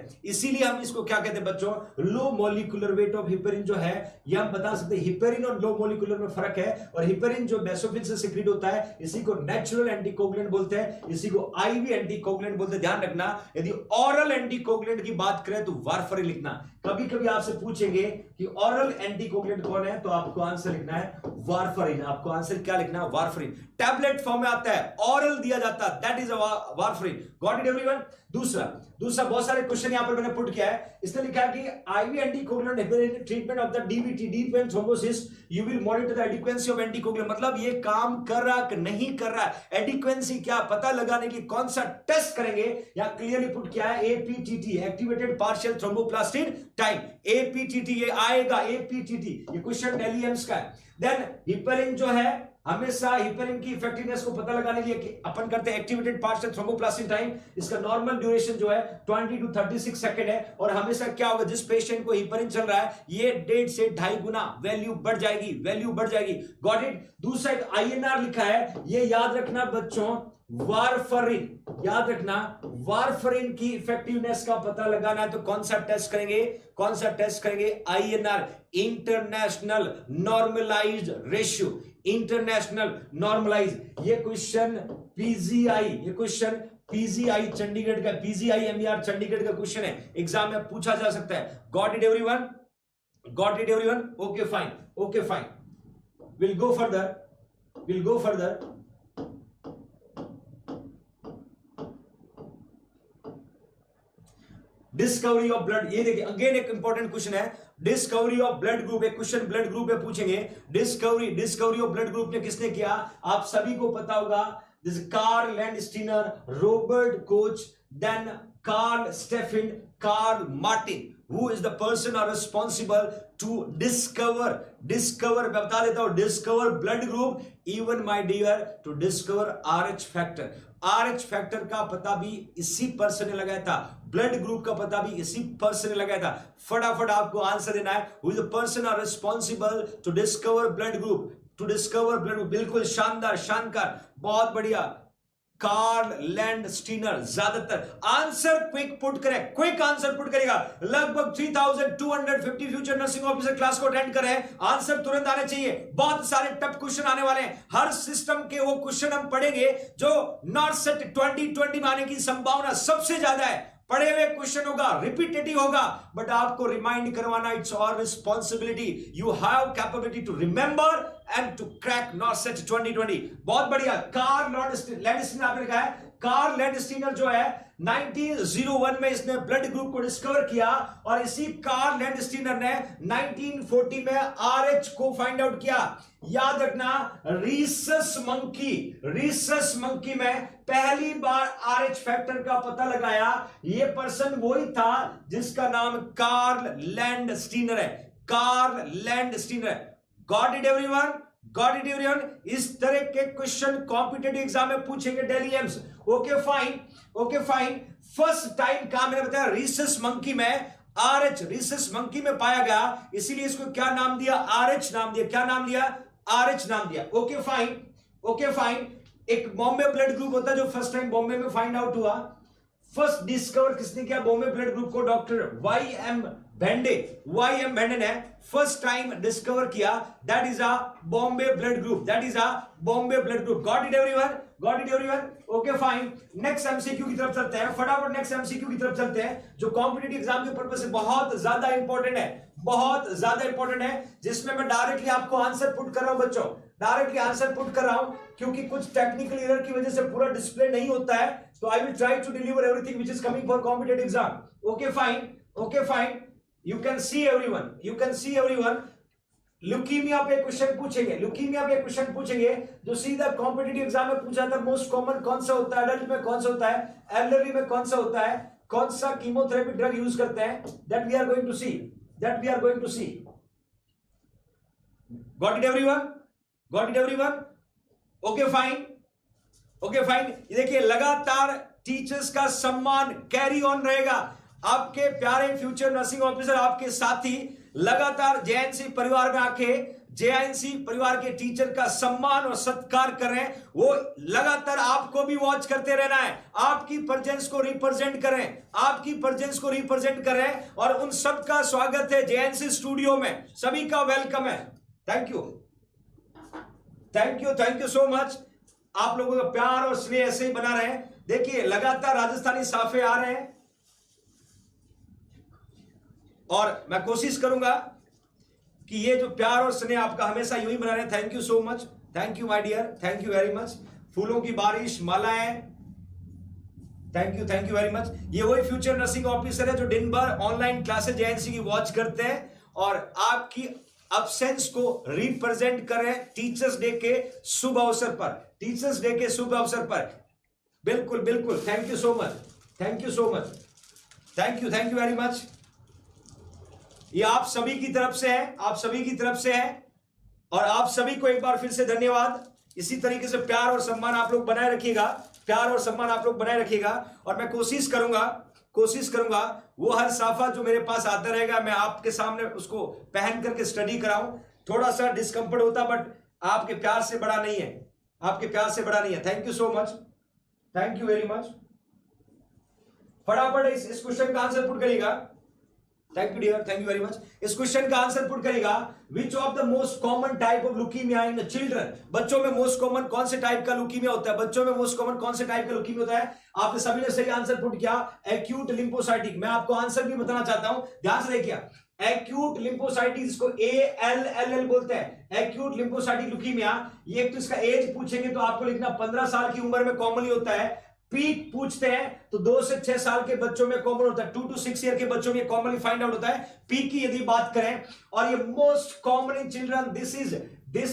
हैं बच्चों? लो मॉलिक्यूलर वेट ऑफ हिपेरिन जो है, ये हम बता सकते हैं हिपेरिन और लो मॉलिक्यूलर में फर्क है। और हिपेरिन जो बेसोफिल से सिक्रीट होता है, इसी को नेचुरल एंटीकोगुलेंट बोलते हैं, इसी को आईवी एंटीकोगुलेंट बोलते, ध्यान रखना। यदि ओरल एंटीकोगुलेंट की बात करें तो वारफरिन लिखना। कभी कभी आपसे पूछेंगे कि ओरल एंटीकोगुलेंट कौन है, तो आपको आंसर लिखना है वारफरिन। आपको आंसर क्या लिखना है? वारफरिन। टैबलेट फॉर्म में आता है, ओरल दिया जाता है, that is warfarin. Got it everyone? दूसरा बहुत सारे क्वेश्चन यहां पर मैंने पुट किया है। इसने लिखा है कि IV anticoagulant treatment of the DBT, deep vein thrombosis, you will monitor the adequacy of anticoagulant. मतलब ये काम कर रहा कि नहीं कर रहा है, एडिक्वेंसी क्या पता लगाने के लिए कौन सा टेस्ट करेंगे, या क्लियरली पुट किया है APTT, activated partial thromboplastin time. APTT ये आएगा, एपीटीटी ये क्वेश्चन दिल्ली एम्स का है। देन हिपरिन जो है, हमेशा हिपरिन की इफेक्टिवनेस को पता लगाने के लिए अपन करते हैं एक्टिवेटेड पार्शियल थ्रोम्बोप्लास्टिन टाइम। इसका नॉर्मल ड्यूरेशन जो है 20 to 36 सेकंड है। और हमेशा क्या होगा, जिस पेशेंट को हिपरिन चल रहा है ये 1.5 से 2.5 गुना वैल्यू बढ़ जाएगी, वैल्यू बढ़ जाएगी। Got it? दूसरा एक आईएनआर लिखा है, ये याद रखना बच्चों, वारफरिन, याद रखना, वारफरिन की इफेक्टिवनेस का पता लगाना है तो कौन सा टेस्ट करेंगे? कौन सा टेस्ट करेंगे? INR, international normalized ratio, international normalize. ये क्वेश्चन पीजीआई, ये क्वेश्चन पीजीआई चंडीगढ़ का, पीजीआई एमईआर चंडीगढ़ का क्वेश्चन है, एग्जाम में पूछा जा सकता है। Got it everyone? Got it everyone? Okay fine, okay fine, will go further, will go further. Discovery of blood, ये देखिए अगेन एक इंपॉर्टेंट क्वेश्चन है, डिस्कवरी ऑफ ब्लड ग्रुप। एक क्वेश्चन ब्लड ग्रुप पे पूछेंगे, डिस्कवरी ऑफ ब्लड ग्रुप ने किसने किया? आप सभी को पता होगा, this Karl Landsteiner, Robert Koch, then Karl Stefan, Karl Martin. Who is the person are responsible to discover मैं बता देता हूं, discover blood group, even my dear to discover RH factor। RH factor का पता भी इसी पर्सन ने लगाया था, ब्लड ग्रुप का पता भी इसी पर्सन ने लगाया था। फटाफट आपको आंसर देना है, who is the person are responsible to discover blood group, to discover blood group। बिल्कुल शानदार, शानदार, बहुत बढ़िया, कार्ल लैंडस्टीनर। ज्यादातर आंसर क्विक पुट करें, क्विक आंसर पुट करेगा। लगभग 3250 फ्यूचर नर्सिंग ऑफिसर क्लास को अटेंड करें, आंसर तुरंत आने चाहिए। बहुत सारे टफ क्वेश्चन आने वाले हैं, हर सिस्टम के वो क्वेश्चन हम पढ़ेंगे जो नॉर्सेट 2020 में आने की संभावना सबसे ज्यादा है। पढ़े हुए क्वेश्चन होगा, रिपीटेटिव होगा, बट आपको रिमाइंड करवाना, it's our responsibility. You have capability to remember and to crack NORCET 2020। बहुत बढ़िया। कार्ल लैंडस्टीनर आपने लिखा है, कार्ल लैंडस्टीनर जो है 1901 में इसने ब्लड ग्रुप को डिस्कवर किया, और इसी कार्ल लैंडस्टीनर ने 1940 में आरएच को फाइंड आउट किया। याद रखना, रीसस मंकी में पहली बार आरएच फैक्टर का पता लगाया। ये पर्सन वही था जिसका नाम कार्ल लैंडस्टीनर है, Karl Landsteiner. Got it everyone? Got it everyone? इस तरह के क्वेश्चन कॉम्पिटिटिव एग्जाम में पूछेंगे Delhi AIIMS. Okay fine, okay fine. First time का मैंने बताया रीसस मंकी में आरएच, रीसस मंकी में पाया गया, इसीलिए इसको क्या नाम दिया? आरएच नाम दिया। क्या नाम दिया? आरएच नाम दिया। Okay fine, okay fine. एक बॉम्बे ब्लड ग्रुप होता है जो फर्स्ट टाइम बॉम्बे में फाइंड आउट हुआ। फर्स्ट डिस्कवर किसने किया बॉम्बे ब्लड ग्रुप को? डॉक्टर वाई एम भेंडे ने फर्स्ट टाइम डिस्कवर किया। That is a Bombay blood group, that is a Bombay blood group. Got it everyone? Got it everyone? Okay fine. Next MCQ की तरफ चलते हैं, फटाफट नेक्स्ट एमसीक्यू की तरफ चलते हैं, जो कॉम्पिटिटिव एग्जाम के पर्पस से बहुत ज्यादा इंपॉर्टेंट है, बहुत ज्यादा इंपॉर्टेंट है, जिसमें मैं डायरेक्टली आपको आंसर पुट कर रहा हूं बच्चों, डायरेक्टली आंसर पुट कर रहा हूं, क्योंकि कुछ टेक्निकल एरर की वजह से पूरा डिस्प्ले नहीं होता है, तो I will try to deliver everything which is coming for competitive exam. Okay fine, okay fine. You can see everyone, you can see everyone। Leukaemia पे क्वेश्चन पूछेंगे, ल्यूकीमिया पे क्वेश्चन पूछेंगे जो सीधा कॉम्पिटिटिव एग्जाम में पूछा था। मोस्ट कॉमन कौन सा होता है? एडल्ट में कौन सा होता है? एल्डरली में कौन सा होता है? कौन सा कीमोथेरेपी ड्रग यूज करते हैं? That we are going to see, that we are going to see. Got it everyone? Got it everyone? Okay fine, okay fine. देखिए लगातार टीचर्स का सम्मान कैरी ऑन रहेगा। आपके प्यारे फ्यूचर नर्सिंग ऑफिसर, आपके साथी लगातार जेएनसी परिवार में आके जेएनसी परिवार के टीचर का सम्मान और सत्कार कर रहे हैं। वो लगातार आपको भी वॉच करते रहना है, आपकी प्रेजेंस को रिप्रेजेंट करें, आपकी प्रेजेंस को रिप्रेजेंट करें, और उन सबका स्वागत है जेएनसी स्टूडियो में, सभी का वेलकम है। Thank you, thank you, thank you so much. आप लोगों का प्यार और स्नेह ऐसे ही बना रहे। देखिए लगातार राजस्थानी साफे आ रहे हैं और मैं कोशिश करूंगा कि ये जो प्यार और स्नेह आपका हमेशा यूं ही बना रहे। Thank you so much, thank you my dear, thank you very much. फूलों की बारिश, मालाएं, थैंक यू वेरी मच। ये वही फ्यूचर नर्सिंग ऑफिसर है जो दिन भर ऑनलाइन क्लासेज जेएनसी की वॉच करते हैं और आपकी अब्सेंस को रिप्रेजेंट करें टीचर्स डे के शुभ अवसर पर, टीचर्स डे के शुभ अवसर पर। बिल्कुल बिल्कुल, thank you so much, thank you so much, thank you very much. ये आप सभी की तरफ से है, आप सभी की तरफ से है और आप सभी को एक बार फिर से धन्यवाद। इसी तरीके से प्यार और सम्मान आप लोग बनाए रखिएगा, प्यार और सम्मान आप लोग बनाए रखिएगा और मैं कोशिश करूंगा वो हर साफा जो मेरे पास आता रहेगा मैं आपके सामने उसको पहन करके स्टडी कराऊं। थोड़ा सा डिस्कंफर्ट होता बट आपके प्यार से बड़ा नहीं है, आपके प्यार से बड़ा नहीं है। Thank you so much, thank you very much. फटाफट इस क्वेश्चन का आंसर पुट करिएगा। Thank you dear, thank you very much. इस क्वेश्चन का आंसर पुट करेगा, which of the most common type of leukaemia in children. बच्चों में मोस्ट कॉमन कौन से टाइप का लुकीमिया होता है, बच्चों में मोस्ट कॉमन कौन से टाइप का लुकीमिया होता है। आपने सभी ने सही आंसर पुट किया, एक्यूट लिम्फोसाइटिक। मैं आपको आंसर भी बताना चाहता हूं, ध्यान से देखिए। एक्यूट लिम्फोसाइटिक, इसको ALLL बोलते हैं, एक्यूट लिम्फोसाइटिक लुकीमिया। ये एक तो इसका एज पूछेंगे तो आपको लिखना 15 साल की उम्र में कॉमनली होता है। पीक पूछते हैं तो 2 से 6 साल के बच्चों में कॉमन होता है, 2 to 6 ईयर के बच्चों में कॉमनली फाइंड आउट होता है पीक की यदि बात करें। और ये most common in children, this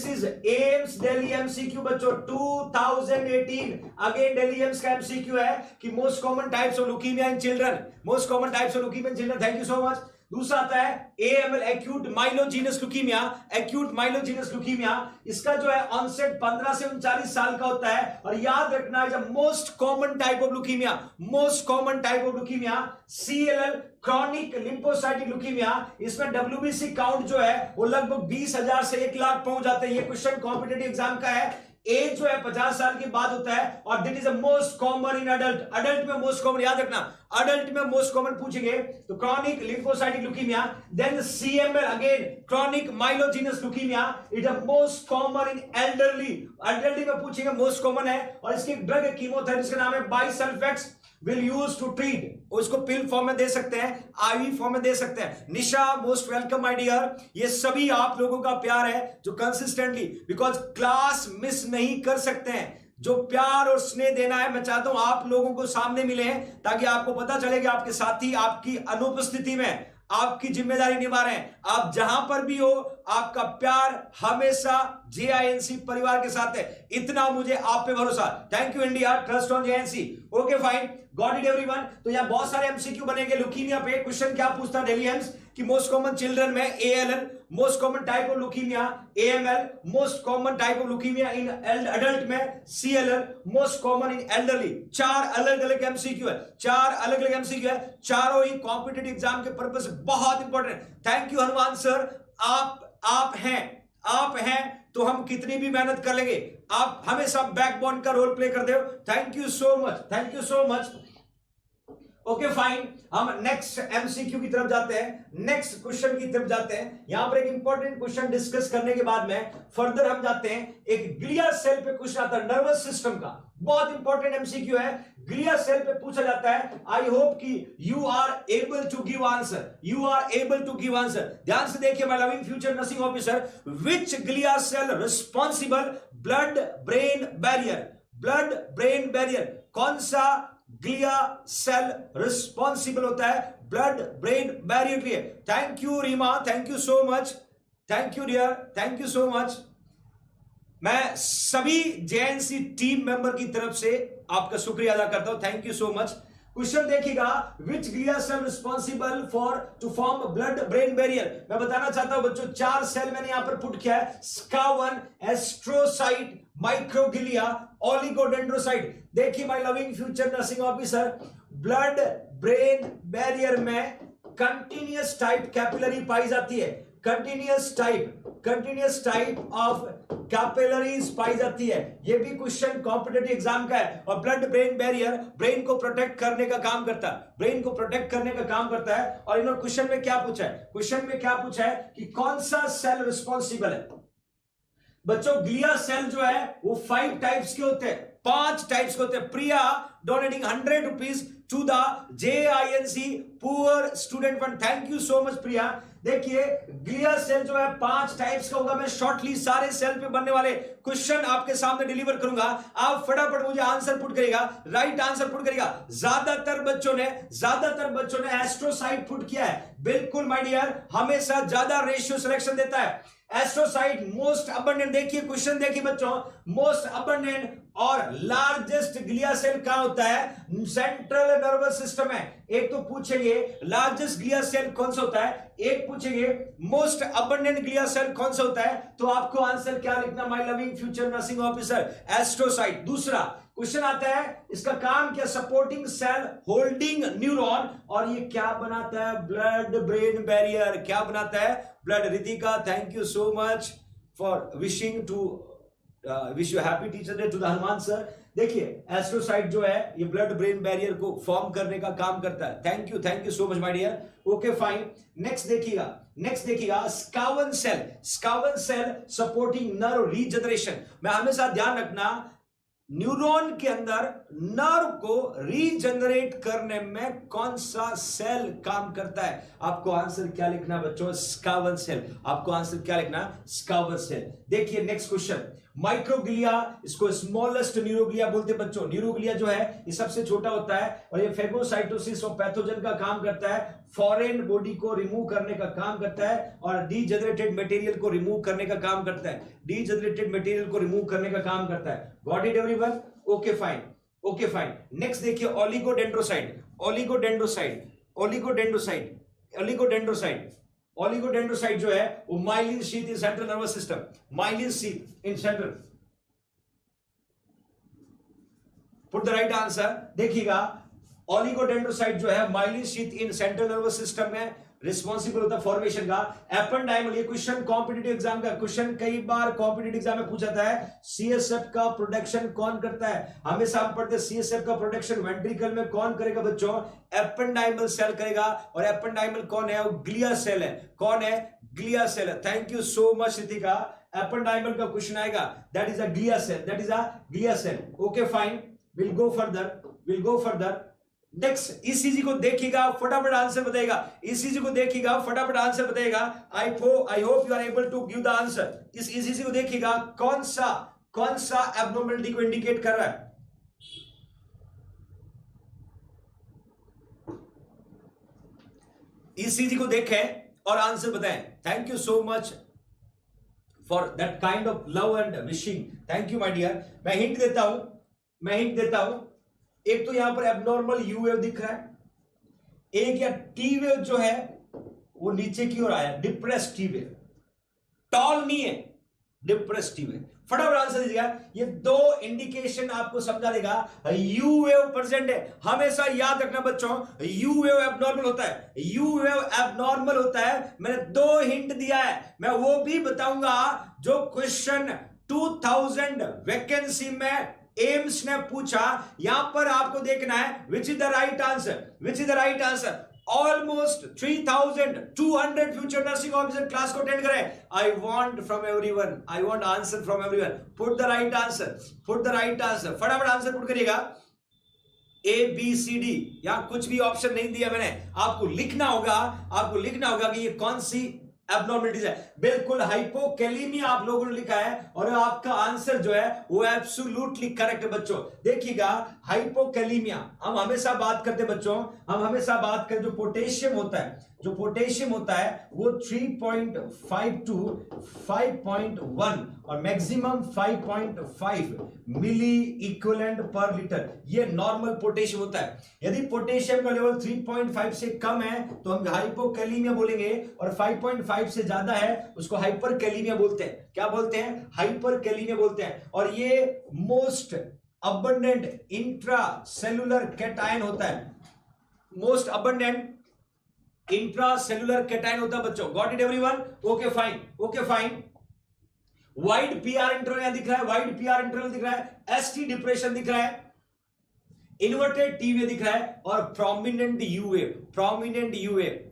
is AIIMS Delhi MCQ बच्चों 2018। अगेन दिल्ली एम्स का एमसीक्यू है कि most common types of leukaemia in children, most common types of leukaemia in children. Thank you so much. दूसरा आता है AML, acute myelogenous leukaemia, acute myelogenous leukaemia. इसका जो है ऑनसेट 15 से 39 साल का होता है और याद रखना है most common type of leukaemia, most common type of leukaemia. CLL, chronic lymphocytic leukaemia, इसमें WBC काउंट जो है वो लगभग 20,000 से 1 लाख पहुंच जाते हैं। ये क्वेश्चन कॉम्पिटिटिव एग्जाम का है। एज जो है 50 साल के बाद होता है और that is a most common in adult. Adult में मोस्ट कॉमन, याद रखना अडल्ट में मोस्ट कॉमन पूछेंगे तो chronic lymphocytic leukaemia. Then CML, again chronic myelogenous leukaemia, it is most common in elderly. Elderly में पूछेंगे मोस्ट कॉमन है और इसकी ड्रग कीमोथेरेपी जिसका नाम है बाइसल्फेक्स will use to treat। उसको पिल फॉर्म में दे सकते हैं, IV फॉर्म में दे सकते हैं। निशा मोस्ट वेलकम माय डियर। ये सभी आप लोगों का प्यार है जो कंसिस्टेंटली, बिकॉज क्लास मिस नहीं कर सकते हैं। जो प्यार और स्नेह देना है, मैं चाहता हूं आप लोगों को सामने मिले ताकि आपको पता चले कि आपके साथी आपकी अनुपस्थिति में आपकी जिम्मेदारी निभा रहे हैं। आप जहां पर भी हो, आपका प्यार हमेशा JINC परिवार के साथ है, इतना मुझे आप पे भरोसा। Thank you India, trust on JINC। Okay fine, got it everyone. तो यहां बहुत सारे MCQ बनेंगे लुकीमिया पे। क्वेश्चन क्या पूछता है दिल्ली एम्स कि मोस्ट कॉमन चिल्ड्रन में ALL, most common type of leukaemia AML, most common type of leukaemia in adult में CLL, most common in elderly. 4 अलग अलग MCQ है, 4 अलग अलग MCQ है, चारों ही कॉम्पिटिटिव एग्जाम के पर्पस से बहुत important. Thank you Hanuman sir, आप हैं तो हम कितनी भी मेहनत कर लेंगे, आप हमेशा बैकबोन का रोल प्ले करते हो। Thank you so much, thank you so much. Okay fine, हम नेक्स्ट MCQ की तरफ जाते हैं, नेक्स्ट क्वेश्चन की तरफ जाते हैं। यहां पर एक इंपॉर्टेंट क्वेश्चन डिस्कस करने के बाद में फर्दर हम जाते हैं। एक ग्लिया सेल पे क्वेश्चन आता है, नर्वस सिस्टम का, बहुत इंपॉर्टेंट MCQ है। ग्लिया सेल पे पूछा जाता है। आई होप कि you are able to give answer, you are able to give answer. ध्यान से देखिए my loving future nursing officer, which glia cell responsible blood brain barrier, blood brain barrier, कौन सा ग्लिया सेल रिस्पॉन्सिबल होता है blood brain barrier के लिए। Thank you Reema, thank you so much, thank you dear, thank you so much. मैं सभी JNC team member की तरफ से आपका शुक्रिया अदा करता हूं, thank you so much. Question देखिएगा, which glia cell responsible for to form blood brain barrier. मैं बताना चाहता हूं बच्चों, 4 सेल मैंने यहां पर पुट किया है, SCA1, एस्ट्रोसाइट, माइक्रोग्लिया, ओलिगोडेंड्रोसाइट। देखिए my loving future nursing officer, blood brain barrier में कंटिन्यूअस टाइप कैपिलरी पाई जाती है, कंटिन्यूअस टाइप ऑफ कैपिलरीज पाई जाती है। ये भी क्वेश्चन कॉम्पिटिटिव एग्जाम का है। और ब्लड ब्रेन बैरियर ब्रेन को प्रोटेक्ट करने का काम करता है, ब्रेन को प्रोटेक्ट करने का काम करता है। और इन्होंने क्वेश्चन में क्या पूछा है, क्वेश्चन में क्या पूछा है कि कौन सा सेल रिस्पॉन्सिबल है। बच्चों ग्लिया सेल जो है वो 5 टाइप्स के होते हैं, 5 टाइप्स के होते हैं। Priya donating 100 rupees to the JINC poor student fund, thank you so much Priya. देखिए ग्लिया सेल जो है 5 टाइप्स का होगा। मैं शॉर्टली सारे सेल पे बनने वाले क्वेश्चन आपके सामने डिलीवर करूंगा। आप फटाफट मुझे आंसर पुट करेगा, राइट आंसर पुट करेगा। ज्यादातर बच्चों ने एस्ट्रोसाइट पुट किया है। बिल्कुल माय डियर, हमेशा ज्यादा रेशियो सिलेक्शन देता है एस्ट्रोसाइट मोस्ट अबंडेंट। देखिए क्वेश्चन देखिए बच्चों, मोस्ट अबंडेंट और लार्जेस्ट ग्लिया सेल कहां होता है? सेंट्रल नर्वस सिस्टम है। एक तो पूछेंगे लार्जेस्ट ग्लिया सेल कौन सा होता है, एक पूछेंगे मोस्ट अबंडेंट ग्लिया सेल कौन सा होता है। तो आपको आंसर क्या लिखना my loving future nursing officer? Astrocyte. दूसरा क्वेश्चन आता है, इसका काम क्या? सपोर्टिंग सेल होल्डिंग न्यूरॉन, और ये क्या बनाता है? Blood brain barrier. क्या बनाता है? Blood. Ritika thank you so much for wishing to wish you happy teacher day to the Hanuman sir. देखिए एस्ट्रोसाइट जो है ये ब्लड ब्रेन बैरियर को फॉर्म करने का काम करता है। Thank you so much my dear. Okay fine, next देखिएगा Schwann cell supporting nerve regeneration. मैं हमेशा ध्यान रखना, न्यूरॉन के अंदर नर्व को रीजनरेट करने में कौन सा सेल काम करता है? आपको आंसर क्या लिखना बच्चों? स्कावन सेल। आपको आंसर क्या लिखना? स्कावन सेल। देखिए नेक्स्ट क्वेश्चन, माइक्रोग्लिया, इसको स्मॉलेस्ट न्यूरोग्लिया बोलते हैं बच्चों। न्यूरोग्लिया जो है ये सबसे छोटा होता है और ये फेगोसाइटोसिस और पैथोजन का काम करता है, फॉरेन बॉडी को रिमूव करने का काम करता है और डीजेनरेटेड मटेरियल को रिमूव करने का काम करता है। Got it everyone? Okay fine. Next देखिए ओलिगोडेंड्रोसाइट जो है वो myelin sheath in central nervous system. Myelin sheath in central, put the right answer. देखिएगा ओलिगोडेंड्रोसाइट जो है myelin sheath in central nervous system में रिस्पॉन्सिबल होता है फॉर्मेशन का। एपेंडाइमल, ये क्वेश्चन कॉम्पिटिटिव एग्जाम का क्वेश्चन, कई बार कॉम्पिटिटिव एग्जाम में पूछा जाता है। सीएसएफ का प्रोडक्शन कौन करता है? हमेशा हम पढ़ते हैं सीएसएफ का प्रोडक्शन वेंट्रिकल में कौन करेगा बच्चों? एपेंडाइमल सेल करेगा। और एपेंडाइमल कौन है? वो ग्लिया सेल है। कौन है? ग्लिया सेल है। Thank you so much Ritika. Ependymal का क्वेश्चन आएगा, that is a glia cell. Okay fine, will go further. Next ECG को देखिएगा, फटाफट आंसर बताएगा। I hope you are able to give the answer. इस ईसीजी को देखिएगा, कौन सा एब्नॉर्मलिटी को इंडिकेट कर रहा है? ईसीजी को देखें और आंसर बताएं। Thank you so much for that kind of love and wishing. Thank you my dear. मैं हिंट देता हूं। एक तो यहां पर एब्नॉर्मल यू वेव दिख रहा है, एक या टी वेव जो है वो नीचे की ओर आया, डिप्रेस टी वेव। टॉल नहीं है, डिप्रेस टी वेव। फटाफट आंसर दीजिएगा। ये दो इंडिकेशन आपको समझा देगा। यू वेव प्रेजेंट है, हमेशा याद रखना बच्चों, यू वेव एब्नॉर्मल होता है। मैंने 2 हिंट दिया है, मैं वो भी बताऊंगा जो क्वेश्चन 2000 वैकेंसी में एम्स ने पूछा। यहां पर आपको देखना है विच is the right answer. Almost 3200 future nursing officer class को अटेंड करें। I want answer from everyone. Put the right answer. फटाफट आंसर पुट करिएगा। ABCD, यहां कुछ भी ऑप्शन नहीं दिया मैंने। आपको लिखना होगा कि ये कौन सी एब्नॉर्मलिटीज है। बिल्कुल हाइपोकैलेमिया आप लोगों ने लिखा है और आपका आंसर जो है वो एब्सोल्युटली करेक्ट है बच्चों। देखिएगा हाइपोकैलेमिया हम हमेशा बात करते जो पोटेशियम होता है वो 3.5 to 5.1 और मैक्सिमम 5.5 मिली इक्विवेलेंट पर लीटर, ये नॉर्मल पोटेशियम होता है। यदि पोटेशियम का लेवल 3.5 से कम है तो हम हाइपोकैलेमिया बोलेंगे, और 5.5 से ज्यादा है उसको हाइपरकैलेमिया बोलते हैं। क्या बोलते हैं? हाइपरकैलेमिया बोलते हैं। और ये मोस्ट अबंडेंट इंट्रासेलुलर कैटायन होता है। इंट्रासेलुलर कैटायन होता है बच्चों। Got it everyone? Okay fine. Wide PR interval यहां दिख रहा है, एसटी डिप्रेशन दिख रहा है, इन्वर्टेड टी वेव दिख रहा है और prominent you wave.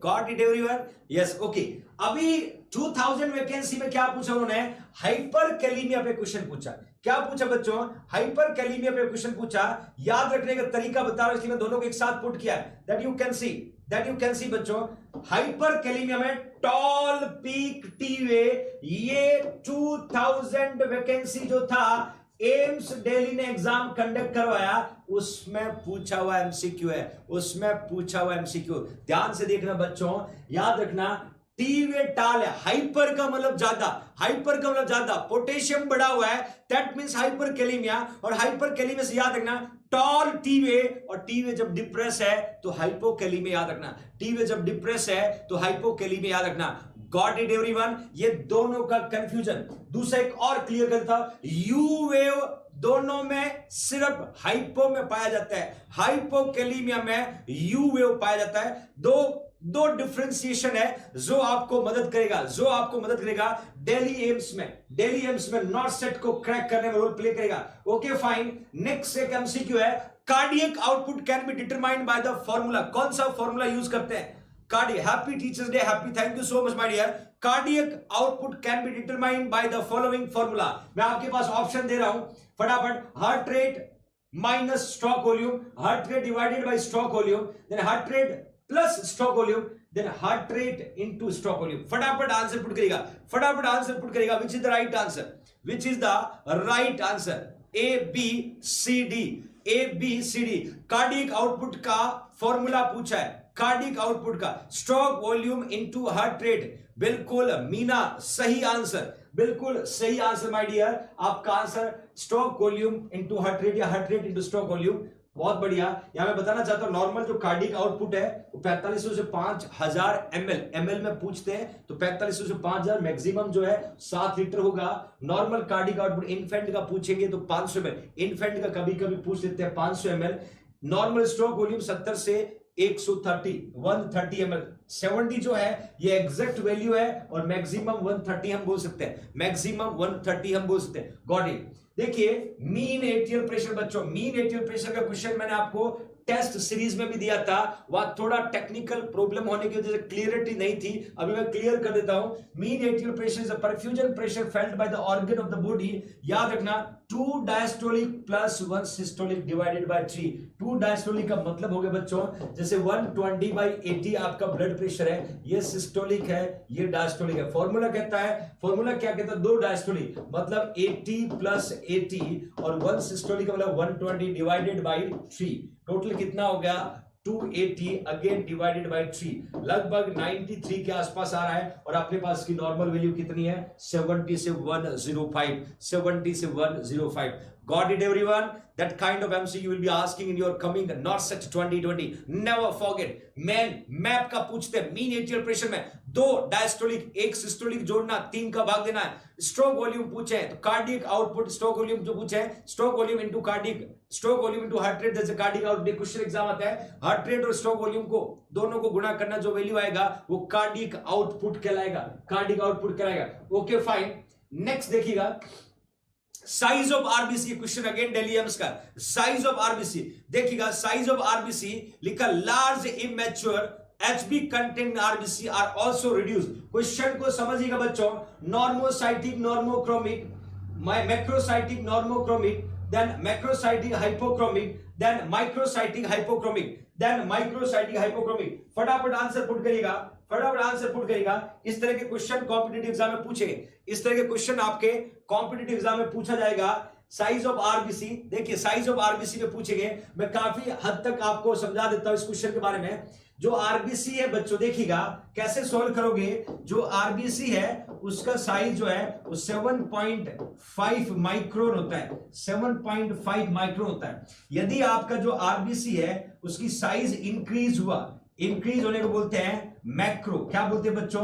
Got it everyone? Yes, okay. अभी 2000 वैकेंसी में क्या पूछा उन्होंने? हाइपरकैलेमिया पे क्वेश्चन पूछा। क्या पूछा बच्चों, हाइपर कैलीमिया पे क्वेश्चन पूछा, याद रखने का तरीका बता रहा हूं इसलिए मैं दोनों को एक साथ पुट किया है, दैट यू कैन सी बच्चों, हाइपर कैलीमिया में टॉल पीक टी वे, ये 2000 वैकेंसी जो था एम्स दिल्ली ने एग्जाम कंडक्ट करवाया, उसमें पूछा हुआ एमसीक्यू है, उसमें पूछा हुआ एमसीक्यू। ध्यान से देखना बच्चों, याद रखना टी वे टाल है, हाइपर का मतलब ज्यादा, हाइपर का मतलब ज्यादा, पोटेशियम बढ़ा हुआ है, दैट मींस हाइपर कैलीमिया, और हाइपर कैलीमिया से याद रखना टॉल टी वे, और टी वे जब डिप्रेस है तो हाइपोकैलीमिया, याद रखना टी वे जब डिप्रेस है तो हाइपोकैलीमिया, याद रखना। गॉट इट एवरीवन, ये दोनों का कंफ्यूजन। दूसरा एक और क्लियर करता, यू वेव दोनों में सिर्फ हाइपो में पाया जाता है, हाइपोकैलीमिया में यू वेव पाया जाता है। दो डिफरेंशिएशन है जो आपको मदद करेगा, दिल्ली एम्स में नॉर्थ सेट को क्रैक करने में रोल प्ले करेगा। ओके फाइन, नेक्स्ट एक एमसीक्यू है, cardiac output can be determined by the formula, कौन सा फॉर्मूला यूज करते हैं, cardiac, happy teachers day, happy, thank you so much my dear. Cardiac output can be determined by the following formula, मैं आपके पास option दे रहा हूं फटाफट, heart rate minus stroke volume, heart rate divided by stroke volume, then heart rate plus stroke volume, then heart rate into stroke volume. फटाफट answer put करेगा, which is the right answer, A B C D. Cardiac output का formula पूछा है, cardiac output का stroke volume into heart rate, बिल्कुल मीना सही answer my dear, आपका answer stroke volume into heart rate या heart rate into stroke volume, बहुत बढ़िया। यहां मैं बताना चाहता हूं नॉर्मल जो कार्डियक आउटपुट है वो 4500 से 5000 एमएल में पूछते हैं, तो 4500 से 5000, मैक्सिमम जो है 7 लीटर होगा। नॉर्मल कार्डियक आउटपुट इन्फेंट का पूछेंगे तो 500 एमएल, इन्फेंट का कभी कभी पूछ लेते हैं 500 एमएल। नॉर्मल स्ट्रोक वॉल्यूम 70 से 130 एमएल, 70 जो है ये एग्जैक्ट वैल्यू है, और मैक्सिमम 130 हम बोल सकते हैं, गॉट इट। देखिए मीन एट्रियल प्रेशर बच्चों, मीन एट्रियल प्रेशर का क्वेश्चन मैंने आपको टेस्ट सीरीज में भी दिया था, वहां थोड़ा टेक्निकल प्रॉब्लम होने की वजह से क्लियरिटी नहीं थी, अभी मैं क्लियर कर देता हूं। Mean atrial pressure is a perfusion pressure felt by the organ of the body, याद रखना 2 diastolic plus 1 systolic divided by 3। 2 diastolic का मतलब हो गया बच्चों, जैसे 120/80 आपका ब्लड प्रेशर है, ये सिस्टोलिक है, ये डायस्टोलिक है। फॉर्मूला क्या कहता है 2 डायस्टोलिक मतलब 80 + 80, और 1 सिस्टोलिक का मतलब 120 डिवाइडेड बाय 3, टोटल कितना हो गया 280 अगेन डिवाइडेड बाय 3, लगभग 93 के आसपास आ रहा है। और अपने पास की नॉर्मल वैल्यू कितनी है 70 से 105। Got it everyone? That kind of MCQ will be asking in your coming NORCET 2020. Never forget. Map का पूछते हैं, मीन एट्रियल प्रेशर में 2 डायस्टोलिक 1 सिस्टोलिक जोड़ना, 3 का भाग देना है। स्ट्रोक वॉल्यूम पूछे तो कार्डियक आउटपुट स्ट्रोक वॉल्यूम जो पूछे हैं, stroke volume into cardiac, stroke volume into heart rate, जैसे कार्डियक आउटपुट क्वेश्चन एग्जाम आता है, हार्ट रेट और स्ट्रोक वॉल्यूम को दोनों को गुणा करना, जो वैल्यू आएगा वो कार्डियक आउटपुट कहलाएगा। ओके फाइन, नेक्स्ट देखिएगा size of RBC, question again Delhi AIIMS का, साइज ऑफ आरबीसी देखिएगा, साइज ऑफ आरबीसी लिखा large immature HB content RBC are also reduced. Question को समझिएगा बच्चों, normocytic normochromic, macrocytic normochromic, then macrocytic hypochromic, then microcytic hypochromic. फटाफट answer put करिएगा। इस तरह के क्वेश्चन कॉम्पिटिटिव एग्जाम में पूछेंगे, इस तरह के क्वेश्चन आपके कॉम्पिटिटिव एग्जाम में पूछा जाएगा। साइज ऑफ आरबीसी, देखिए साइज ऑफ आरबीसी में पूछेंगे, मैं काफी हद तक आपको समझा देता हूं इस क्वेश्चन के बारे में। जो आरबीसी है बच्चों देखिएगा कैसे सॉल्व करोगे, जो आरबीसी है उसका साइज जो है वो 7.5 माइक्रोन होता है, 7.5 माइक्रोन होता है। यदि आपका जो आरबीसी है उसकी साइज इंक्रीज होने को बोलते हैं मैक्रो, क्या बोलते हैं बच्चों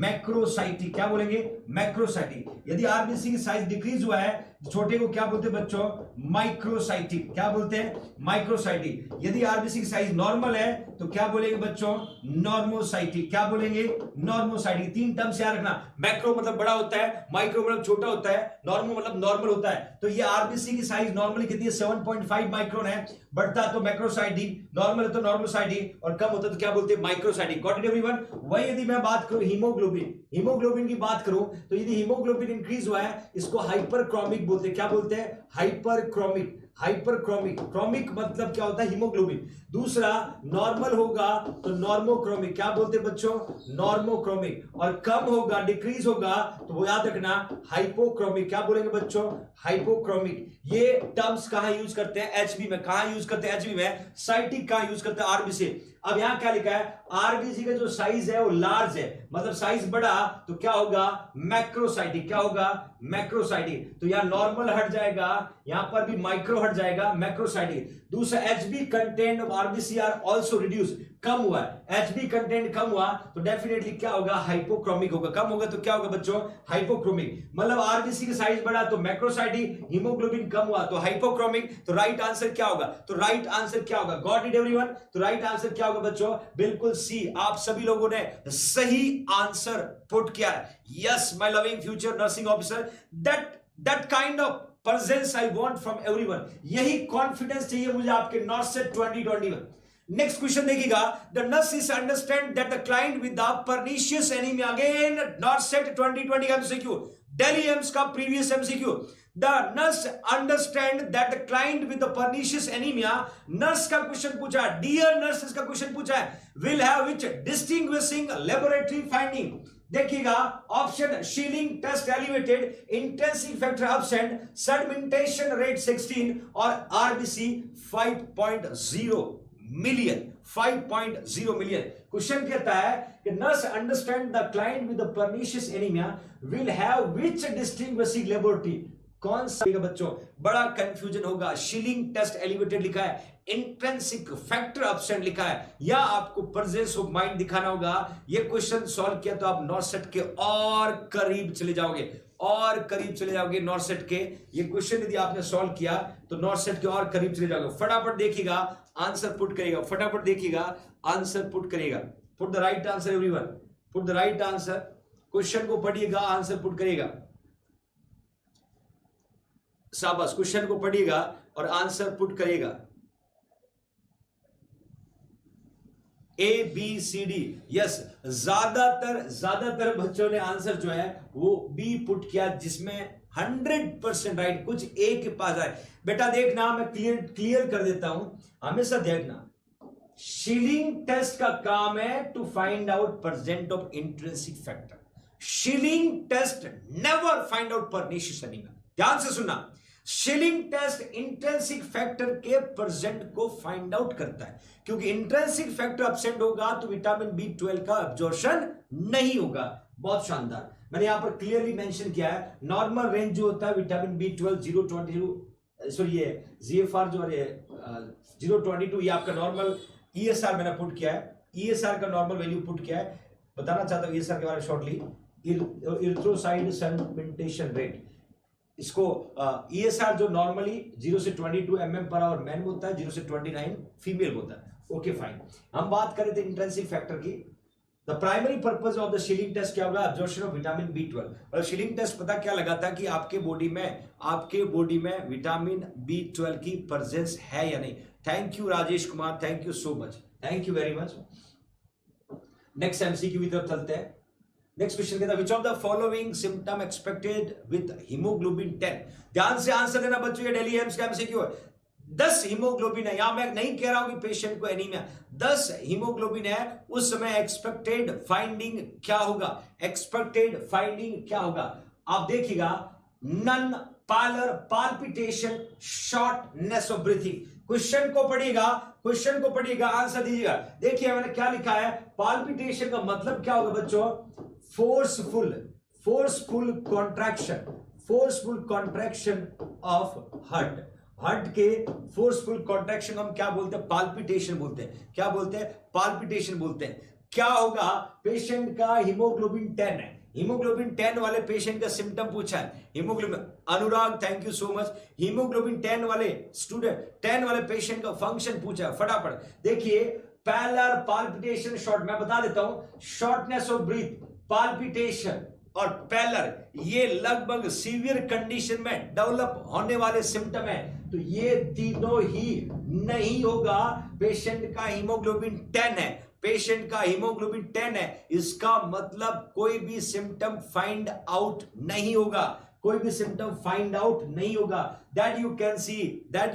मैक्रोसाइटिक, क्या बोलेंगे मैक्रोसाइटिक। यदि आरबीसी की साइज डिक्रीज हुआ है छोटे को क्या बोलते हैं बच्चों माइक्रोसाइटिक, क्या बोलते हैं माइक्रोसाइटिक। यदि आरबीसी की साइज नॉर्मल है तो क्या बोलेंगे बच्चों नॉर्मोसाइटिक, क्या बोलेंगे नॉर्मोसाइटिक। 3 टर्म्स याद रखना, मैक्रो मतलब बड़ा होता है, माइक्रो मतलब छोटा होता है, नॉर्मो मतलब नॉर्मल होता है। तो ये आरबीसी की साइज नॉर्मली कितनी है 7.5 माइक्रोन है, बढ़ता तो मैक्रोसाइटिक, नॉर्मल है तो नॉर्मोसाइटिक, और कम होता तो क्या बोलते हैं microcytic. Got it everyone? Everyone? वही यदि मैं बात करूं हीमोग्लोबिन की बात करूं, तो यदि हीमोग्लोबिन इंक्रीज हुआ है, इसको हाइपरक्रोमिक बोलते हैं। क्या बोलते हैं? हाइपरक्रोमिक। क्रोमिक मतलब क्या होता है? हीमोग्लोबिन। दूसरा नॉर्मल होगा तो नॉर्मोक्रोमिक। क्या बोलते हैं बच्चों? नॉर्मोक्रोमिक। और कम होगा, डिक्रीज होगा, तो वो याद रखना हाइपोक्रोमिक। क्या बोलेंगे बच्चों? हाइपोक्रोमिक। ये टर्म्स कहां यूज करते हैं? एचबी में। कहां यूज करते हैं? एचबी में। साइटिक कहां यूज करते हैं? आरबीसी। अब यहां क्या लिखा है? आरबीसी का जो साइज है वो लार्ज है, मतलब साइज बड़ा, तो क्या होगा? मैक्रोसाइटिक। क्या होगा? मैक्रोसाइटिक। तो यहां नॉर्मल हट जाएगा, यहां पर भी माइक्रो हट जाएगा, मैक्रोसाइटिक। दूसरा Hb content of RBC are also reduce, कम हुआ है, एचबी कंटेंट कम हुआ तो डेफिनेटली क्या होगा? हाइपोक्रोमिक होगा। कम होगा तो क्या होगा बच्चों? हाइपोक्रोमिक। मतलब आरबीसी का साइज बढ़ा तो मैक्रोसाइटिक, हीमोग्लोबिन कम हुआ तो हाइपोक्रोमिक। तो राइट आंसर क्या होगा? तो राइट आंसर क्या होगा? Got it everyone? तो राइट आंसर क्या होगा बच्चों? बिल्कुल सी। आप सभी लोगों ने सही आंसर पुट किया है। Yes my loving future nursing officer, that kind of presence I want from everyone। यही कॉन्फिडेंस चाहिए मुझे आपके नॉर्सेट 2021। नेक्स्ट क्वेश्चन देखिएगा, the nurse is understand that the client with the pernicious anaemia, again नॉर्सेट 2020 का MCQ, Delhi AIIMS का previous MCQ. The nurse understand that the client with the pernicious anaemia, nurse का question पूछा है, dear nurse का question पूछा है, will have which distinguishing laboratory finding. देखिएगा option, Schilling test elevated, intensive factor absent, sedimentation rate 16 और RBC 5.0 million. 5.0 million. Question कहता है कि nurse understand the client with the pernicious anaemia will have which distinguishing laboratory, कौन सा बच्चों? बड़ा confusion होगा। शीलिंग टेस्ट एलिवेटेड लिखा है, इंट्रिंसिक फैक्टर अब्सेंट लिखा है, या आपको प्रेजेंस ऑफ माइंड दिखाना होगा। ये क्वेश्चन सॉल्व किया तो आप नॉर्सेट के और करीब चले जाओगे, और करीब चले जाओगे नॉर्सेट के। ये क्वेश्चन यदि आपने सॉल्व किया तो नॉर्सेट के और करीब चले जाओगे। फटाफट देखिएगा, आंसर पुट करेगा, फटाफट देखिएगा, आंसर पुट करेगा। Put the right answer everyone, put the right answer. Question को पढ़िएगा, आंसर पुट करेगा। शाबाश, क्वेश्चन को पढ़िएगा और आंसर पुट करेगा। A B C D, yes, ज्यादातर बच्चों ने आंसर जो है वो बी पुट किया, जिसमें 100% राइट। कुछ ए के पास आए। बेटा देखना, मैं क्लियर कर देता हूं, हमेशा देखना, शीलिंग टेस्ट का काम है to find out present of intrinsic factor. Schilling test never find out pernicious anaemia. ध्यान से सुनना, शीलिंग टेस्ट इंट्रिंसिक फैक्टर के प्रेजेंट को फाइंड आउट करता है, क्योंकि इंट्रिंसिक फैक्टर एब्सेंट होगा तो विटामिन B12 का एब्जॉर्प्शन नहीं होगा। बहुत शानदार, मैंने यहां पर क्लियरली मेंशन किया है। नॉर्मल रेंज जो होता है विटामिन B12 0.20, सॉरी ये GFR जो है 0.22, ये आपका नॉर्मल ESR मैंने पुट किया है, ESR का नॉर्मल वैल्यू पुट किया है। बताना चाहता हूं ESR के बारे में शॉर्टली, इरिथ्रोसाइट सेडिमेंटेशन रेट। इसको ESR जो नॉर्मली 0 से 22 mm/h मैन होता है, 0 से 29 फीमेल होता है। ओके फाइन, हम बात कर रहे थे इंट्रिंसिक फैक्टर की। The primary purpose of the Schilling test क्या होगा? Absorption of vitamin B12। और शीलिंग टेस्ट पता क्या लगाता है कि आपके बॉडी में विटामिन B12 की प्रेजेंस है या नहीं। Thank you Rajesh Kumar, thank you so much, thank you very much. Next MCQ की तरफ चलते हैं। नेक्स्ट क्वेश्चन कहता है, which of the following symptom expected with haemoglobin 10। ध्यान से आंसर देना बच्चों, ये दिल्ली एम्स का एमसीक्यू है। 10 हीमोग्लोबिन है, यहां मैं नहीं कह रहा हूं कि पेशेंट को एनीमिया, 10 हीमोग्लोबिन है, उस समय एक्सपेक्टेड फाइंडिंग क्या होगा? एक्सपेक्टेड फाइंडिंग क्या होगा? आप देखिएगा, none pallor palpitation, shortness of breathing. Question को पढ़िएगा, आंसर दीजिएगा। देखिए मैंने क्या लिखा है, पाल्पिटेशन का मतलब क्या होगा बच्चों? Forceful contraction of heart. Heart के फोर्सफुल कॉन्ट्रैक्शन हम क्या बोलते हैं? पाल्पिटेशन बोलते हैं। क्या बोलते हैं? पाल्पिटेशन बोलते हैं। क्या होगा? पेशेंट का हीमोग्लोबिन 10 है, हीमोग्लोबिन 10 वाले पेशेंट का सिम्टम पूछा है। Haemoglobin, Anurag thank you so much. Haemoglobin 10 वाले स्टूडेंट, 10 वाले पेशेंट का फंक्शन पूछा है। फटाफट देखिए, पैलर पाल्पिटेशन शॉर्ट, मैं बता देता हूं, शॉर्टनेस ऑफ ब्रीथ, पाल्पिटेशन और पैलर, ये लगभग सीवियर कंडीशन में डेवलप होने वाले सिम्टम है। तो ये तीनों ही नहीं होगा। पेशेंट का हीमोग्लोबिन 10 है, पेशेंट का हीमोग्लोबिन 10 है, इसका मतलब कोई भी सिम्टम फाइंड आउट नहीं होगा, कोई भी सिम्टम फाइंड आउट नहीं होगा. That you can see that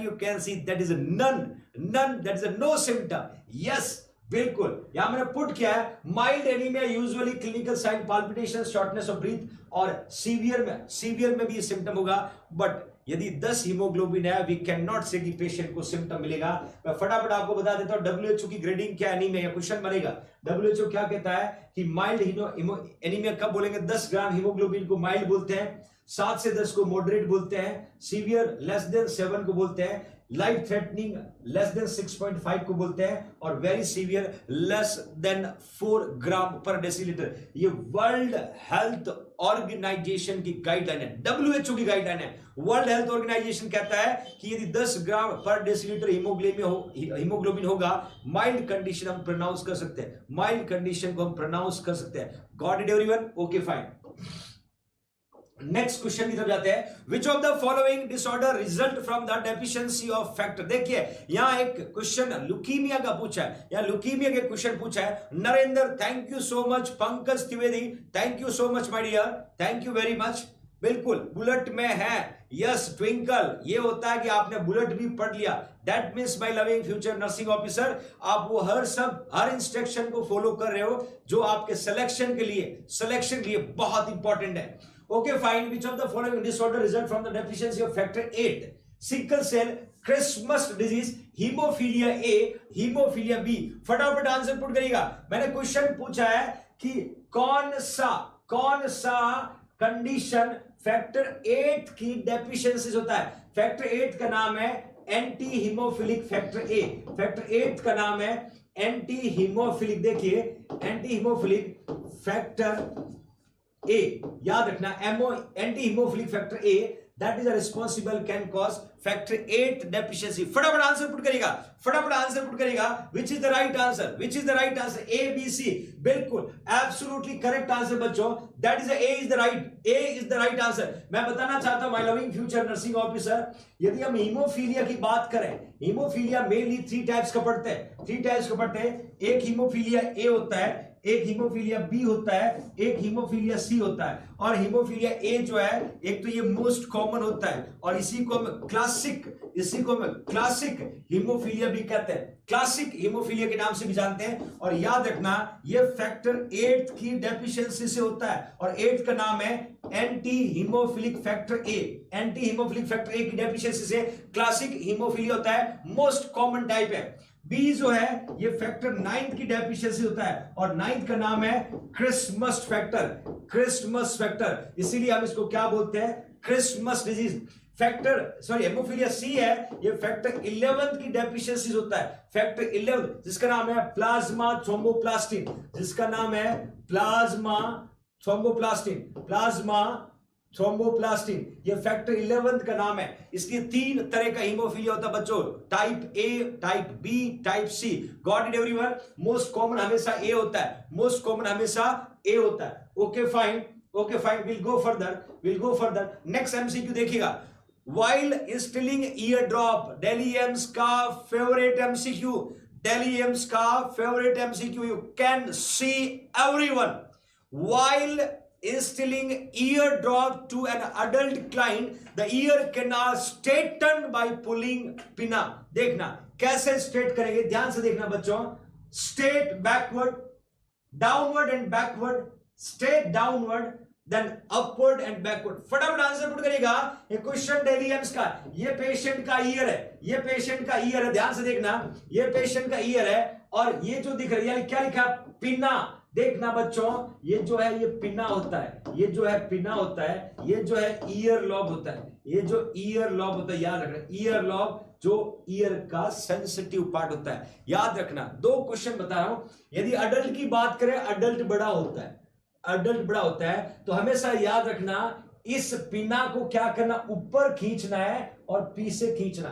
is none, that is no symptom. Yes, बिल्कुल. यहां मैंने पुट किया है mild anaemia usually clinical sign palpitation, shortness of breath, और सीवियर में भी ये सिम्टम होगा. बट यदि 10 हीमोग्लोबिन है, वी कैन नॉट से कि पेशेंट को सिम्टम मिलेगा. मैं फटाफट आपको बता देता हूं WHO की ग्रेडिंग क्या एनीमिया, क्वेश्चन बनेगा. WHO क्या कहता है कि माइल्ड एनीमिया कब बोलेंगे? 10 ग्राम हीमोग्लोबिन को माइल्ड बोलते हैं, 7 से 10 को मॉडरेट बोलते हैं, सीवियर लेस देन 7 को बोलते हैं, लाइफ थ्रेटनिंग लेस देन 6.5 को बोलते हैं, और वेरी सीवियर लेस देन 4 ग्राम पर डेसीलीटर. ये वर्ल्ड हेल्थ ऑर्गेनाइजेशन की गाइडलाइन है, WHO की गाइडलाइन है. वर्ल्ड हेल्थ ऑर्गेनाइजेशन कहता है कि यदि 10 ग्राम पर डेसीलीटर हीमोग्लोबिन होगा, माइल्ड कंडीशन हम प्रोनाउंस कर सकते हैं, माइल्ड कंडीशन को हम प्रोनाउंस कर सकते हैं. Got it everyone? Okay, fine. Next question की तरफ जाते हैं. विच of the following disorder result from the deficiency of factor. देखिए यहां एक क्वेश्चन ल्यूकीमिया का पूछा है, या ल्यूकीमिया के क्वेश्चन पूछा है. Narendra, thank you so much. Pankaj Trivedi, thank you so much my dear, thank you very much. बिल्कुल, बुलेट में है. यस, ट्विंकल, ये होता है कि आपने बुलेट भी पढ़ लिया. That means my loving future nursing officer, आप वो हर इंस्ट्रक्शन को फॉलो कर रहे हो जो आपके सिलेक्शन के लिए बहुत इंपॉर्टेंट है. Okay, fine. Which of the following disorder result from the deficiency of factor 8? Sickle cell, Christmas disease, haemophilia A, haemophilia B. फटाफट आंसर पुट करिएगा. मैंने क्वेश्चन पूछा है कि कौन सा कंडीशन फैक्टर 8 की डेफिशिएंसी होता है. फैक्टर 8 का नाम है anti haemophilic factor A. Factor 8 का नाम है एंटी हीमोफिलिक. देखिए, एंटी हीमोफिलिक फैक्टर A, याद रखना, anti haemophilic factor A, that is responsible can cause factor 8 deficiency. फटाफट आंसर पुट करेगा. Which is the right answer? A, B, C. बिल्कुल, absolutely correct answer बच्चों. That is A is the right answer. मैं बताना चाहता हूं my loving future nursing officer, यदि हम हीमोफीलिया की बात करें, हीमोफीलिया मेनली 3 टाइप्स का पढ़ते हैं. एक हीमोफीलिया A होता है, एक हीमोफीलिया बी होता है, एक हीमोफीलिया सी होता है. और हीमोफीलिया ए जो है, एक तो ये मोस्ट कॉमन होता है, और इसी को हम क्लासिक हीमोफीलिया भी कहते हैं, क्लासिक हीमोफीलिया के नाम से भी जानते हैं. और याद रखना, ये फैक्टर 8 की डेफिशिएंसी से होता है, और 8 का नाम है एंटी हीमोफिलिक फैक्टर ए. एंटी हीमोफिलिक फैक्टर ए की डेफिशिएंसी से क्लासिक हीमोफीलिया होता है, मोस्ट कॉमन टाइप है. बी जो है, ये फैक्टर 9 की डेफिशिएंसी होता है, और 9 का नाम है क्रिसमस फैक्टर. इसीलिए हम इसको क्या बोलते हैं? Christmas disease. हेमोफीलिया सी है, ये फैक्टर 11 की डेफिशिएंसी होता है. फैक्टर 11 जिसका नाम है प्लाज्मा थ्रोम्बोप्लास्टिन. ये फैक्टर 11 का नाम है. इसके 3 तरह का हीमोफीलिया होता है बच्चों, type A, type B, type C. Got it everyone? Most common हमेशा ए होता है. Okay fine, will go further. Next MCQ देखिएगा. While instilling ear drop, Delhi AIIMS का favourite MCQ. You can see everyone. While instilling ear drop to an adult client, the ear canal straightened by pulling pinna. देखना कैसे straight करेंगे, ध्यान से देखना बच्चों. Straight backward, downward and backward, straight downward, then upward and backward. फटाफट answer put करिएगा. ये क्वेश्चन दिल्ली एम्स का, ये पेशेंट का ईयर है, ध्यान से देखना. ये पेशेंट का ईयर है, और ये जो दिख रही है, क्या लिखा? पिना. देखना बच्चों, ये जो है ये पिना होता है, ये जो है ईयर लॉब होता है. याद रखना, ईयर लॉब जो ईयर का सेंसिटिव पार्ट होता है. याद रखना, 2 क्वेश्चन बता रहा हूं. यदि अडल्ट की बात करें, अडल्ट बड़ा होता है, तो हमेशा याद रखना, इस पिना को क्या करना? ऊपर खींचना है और पीछे खींचना.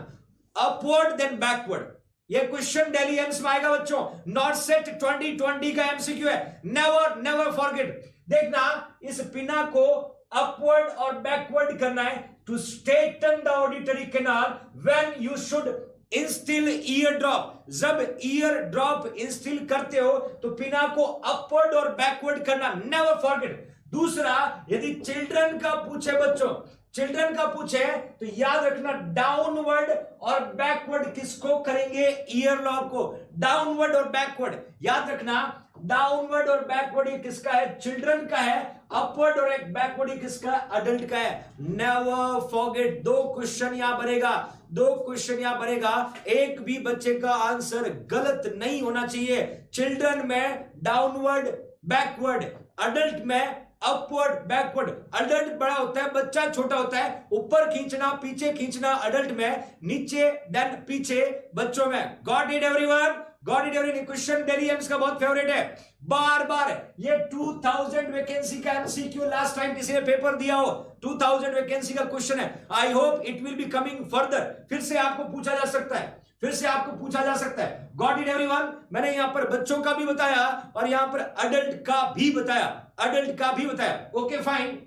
Upward then backward. ये क्वेश्चन दिल्ली एम्स में आएगा बच्चों. नॉट सेट 2020 का एमसीक्यू है. Never forget. देखना, इस पिना को अपवर्ड और बैकवर्ड करना है to straighten the auditory canal. When you should instil ear drop, जब ईयर ड्रॉप इंस्टिल करते हो तो पिना को अपवर्ड और बैकवर्ड करना, नेवर फॉरगेट। दूसरा, यदि चिल्ड्रन का पूछे बच्चों, चिल्ड्रन का पूछे तो याद रखना डाउनवर्ड और बैकवर्ड किसको करेंगे, ईयर लॉब को। डाउनवर्ड और बैकवर्ड याद रखना, डाउनवर्ड और बैकवर्ड ये किसका है, चिल्ड्रन का है। अपवर्ड और एक बैकवर्ड ये किसका, अडल्ट का है। Never forget. दो क्वेश्चन यहां बनेगा, दो क्वेश्चन यहां बनेगा, एक भी बच्चे का आंसर गलत नहीं होना चाहिए। चिल्ड्रन में डाउनवर्ड बैकवर्ड, अडल्ट में अपवर्ड बैकवर्ड। अडल्ट बड़ा होता है, बच्चा छोटा होता है, ऊपर खींचना पीछे खींचना अडल्ट में, नीचे देन पीछे बच्चों में। Got it everyone, got it everyone. Question daily AIIMS का बहुत फेवरेट है, बार बार ये 2000 वैकेंसी का एमसीक्यू, लास्ट टाइम किसी ने पेपर दिया हो 2000 वैकेंसी का क्वेश्चन है। I hope it will be coming further, फिर से आपको पूछा जा सकता है, फिर से आपको पूछा जा सकता है। Got it everyone. मैंने यहां पर बच्चों का भी बताया और यहां पर अडल्ट का भी बताया, अडल्ट का भी बताया। Okay fine,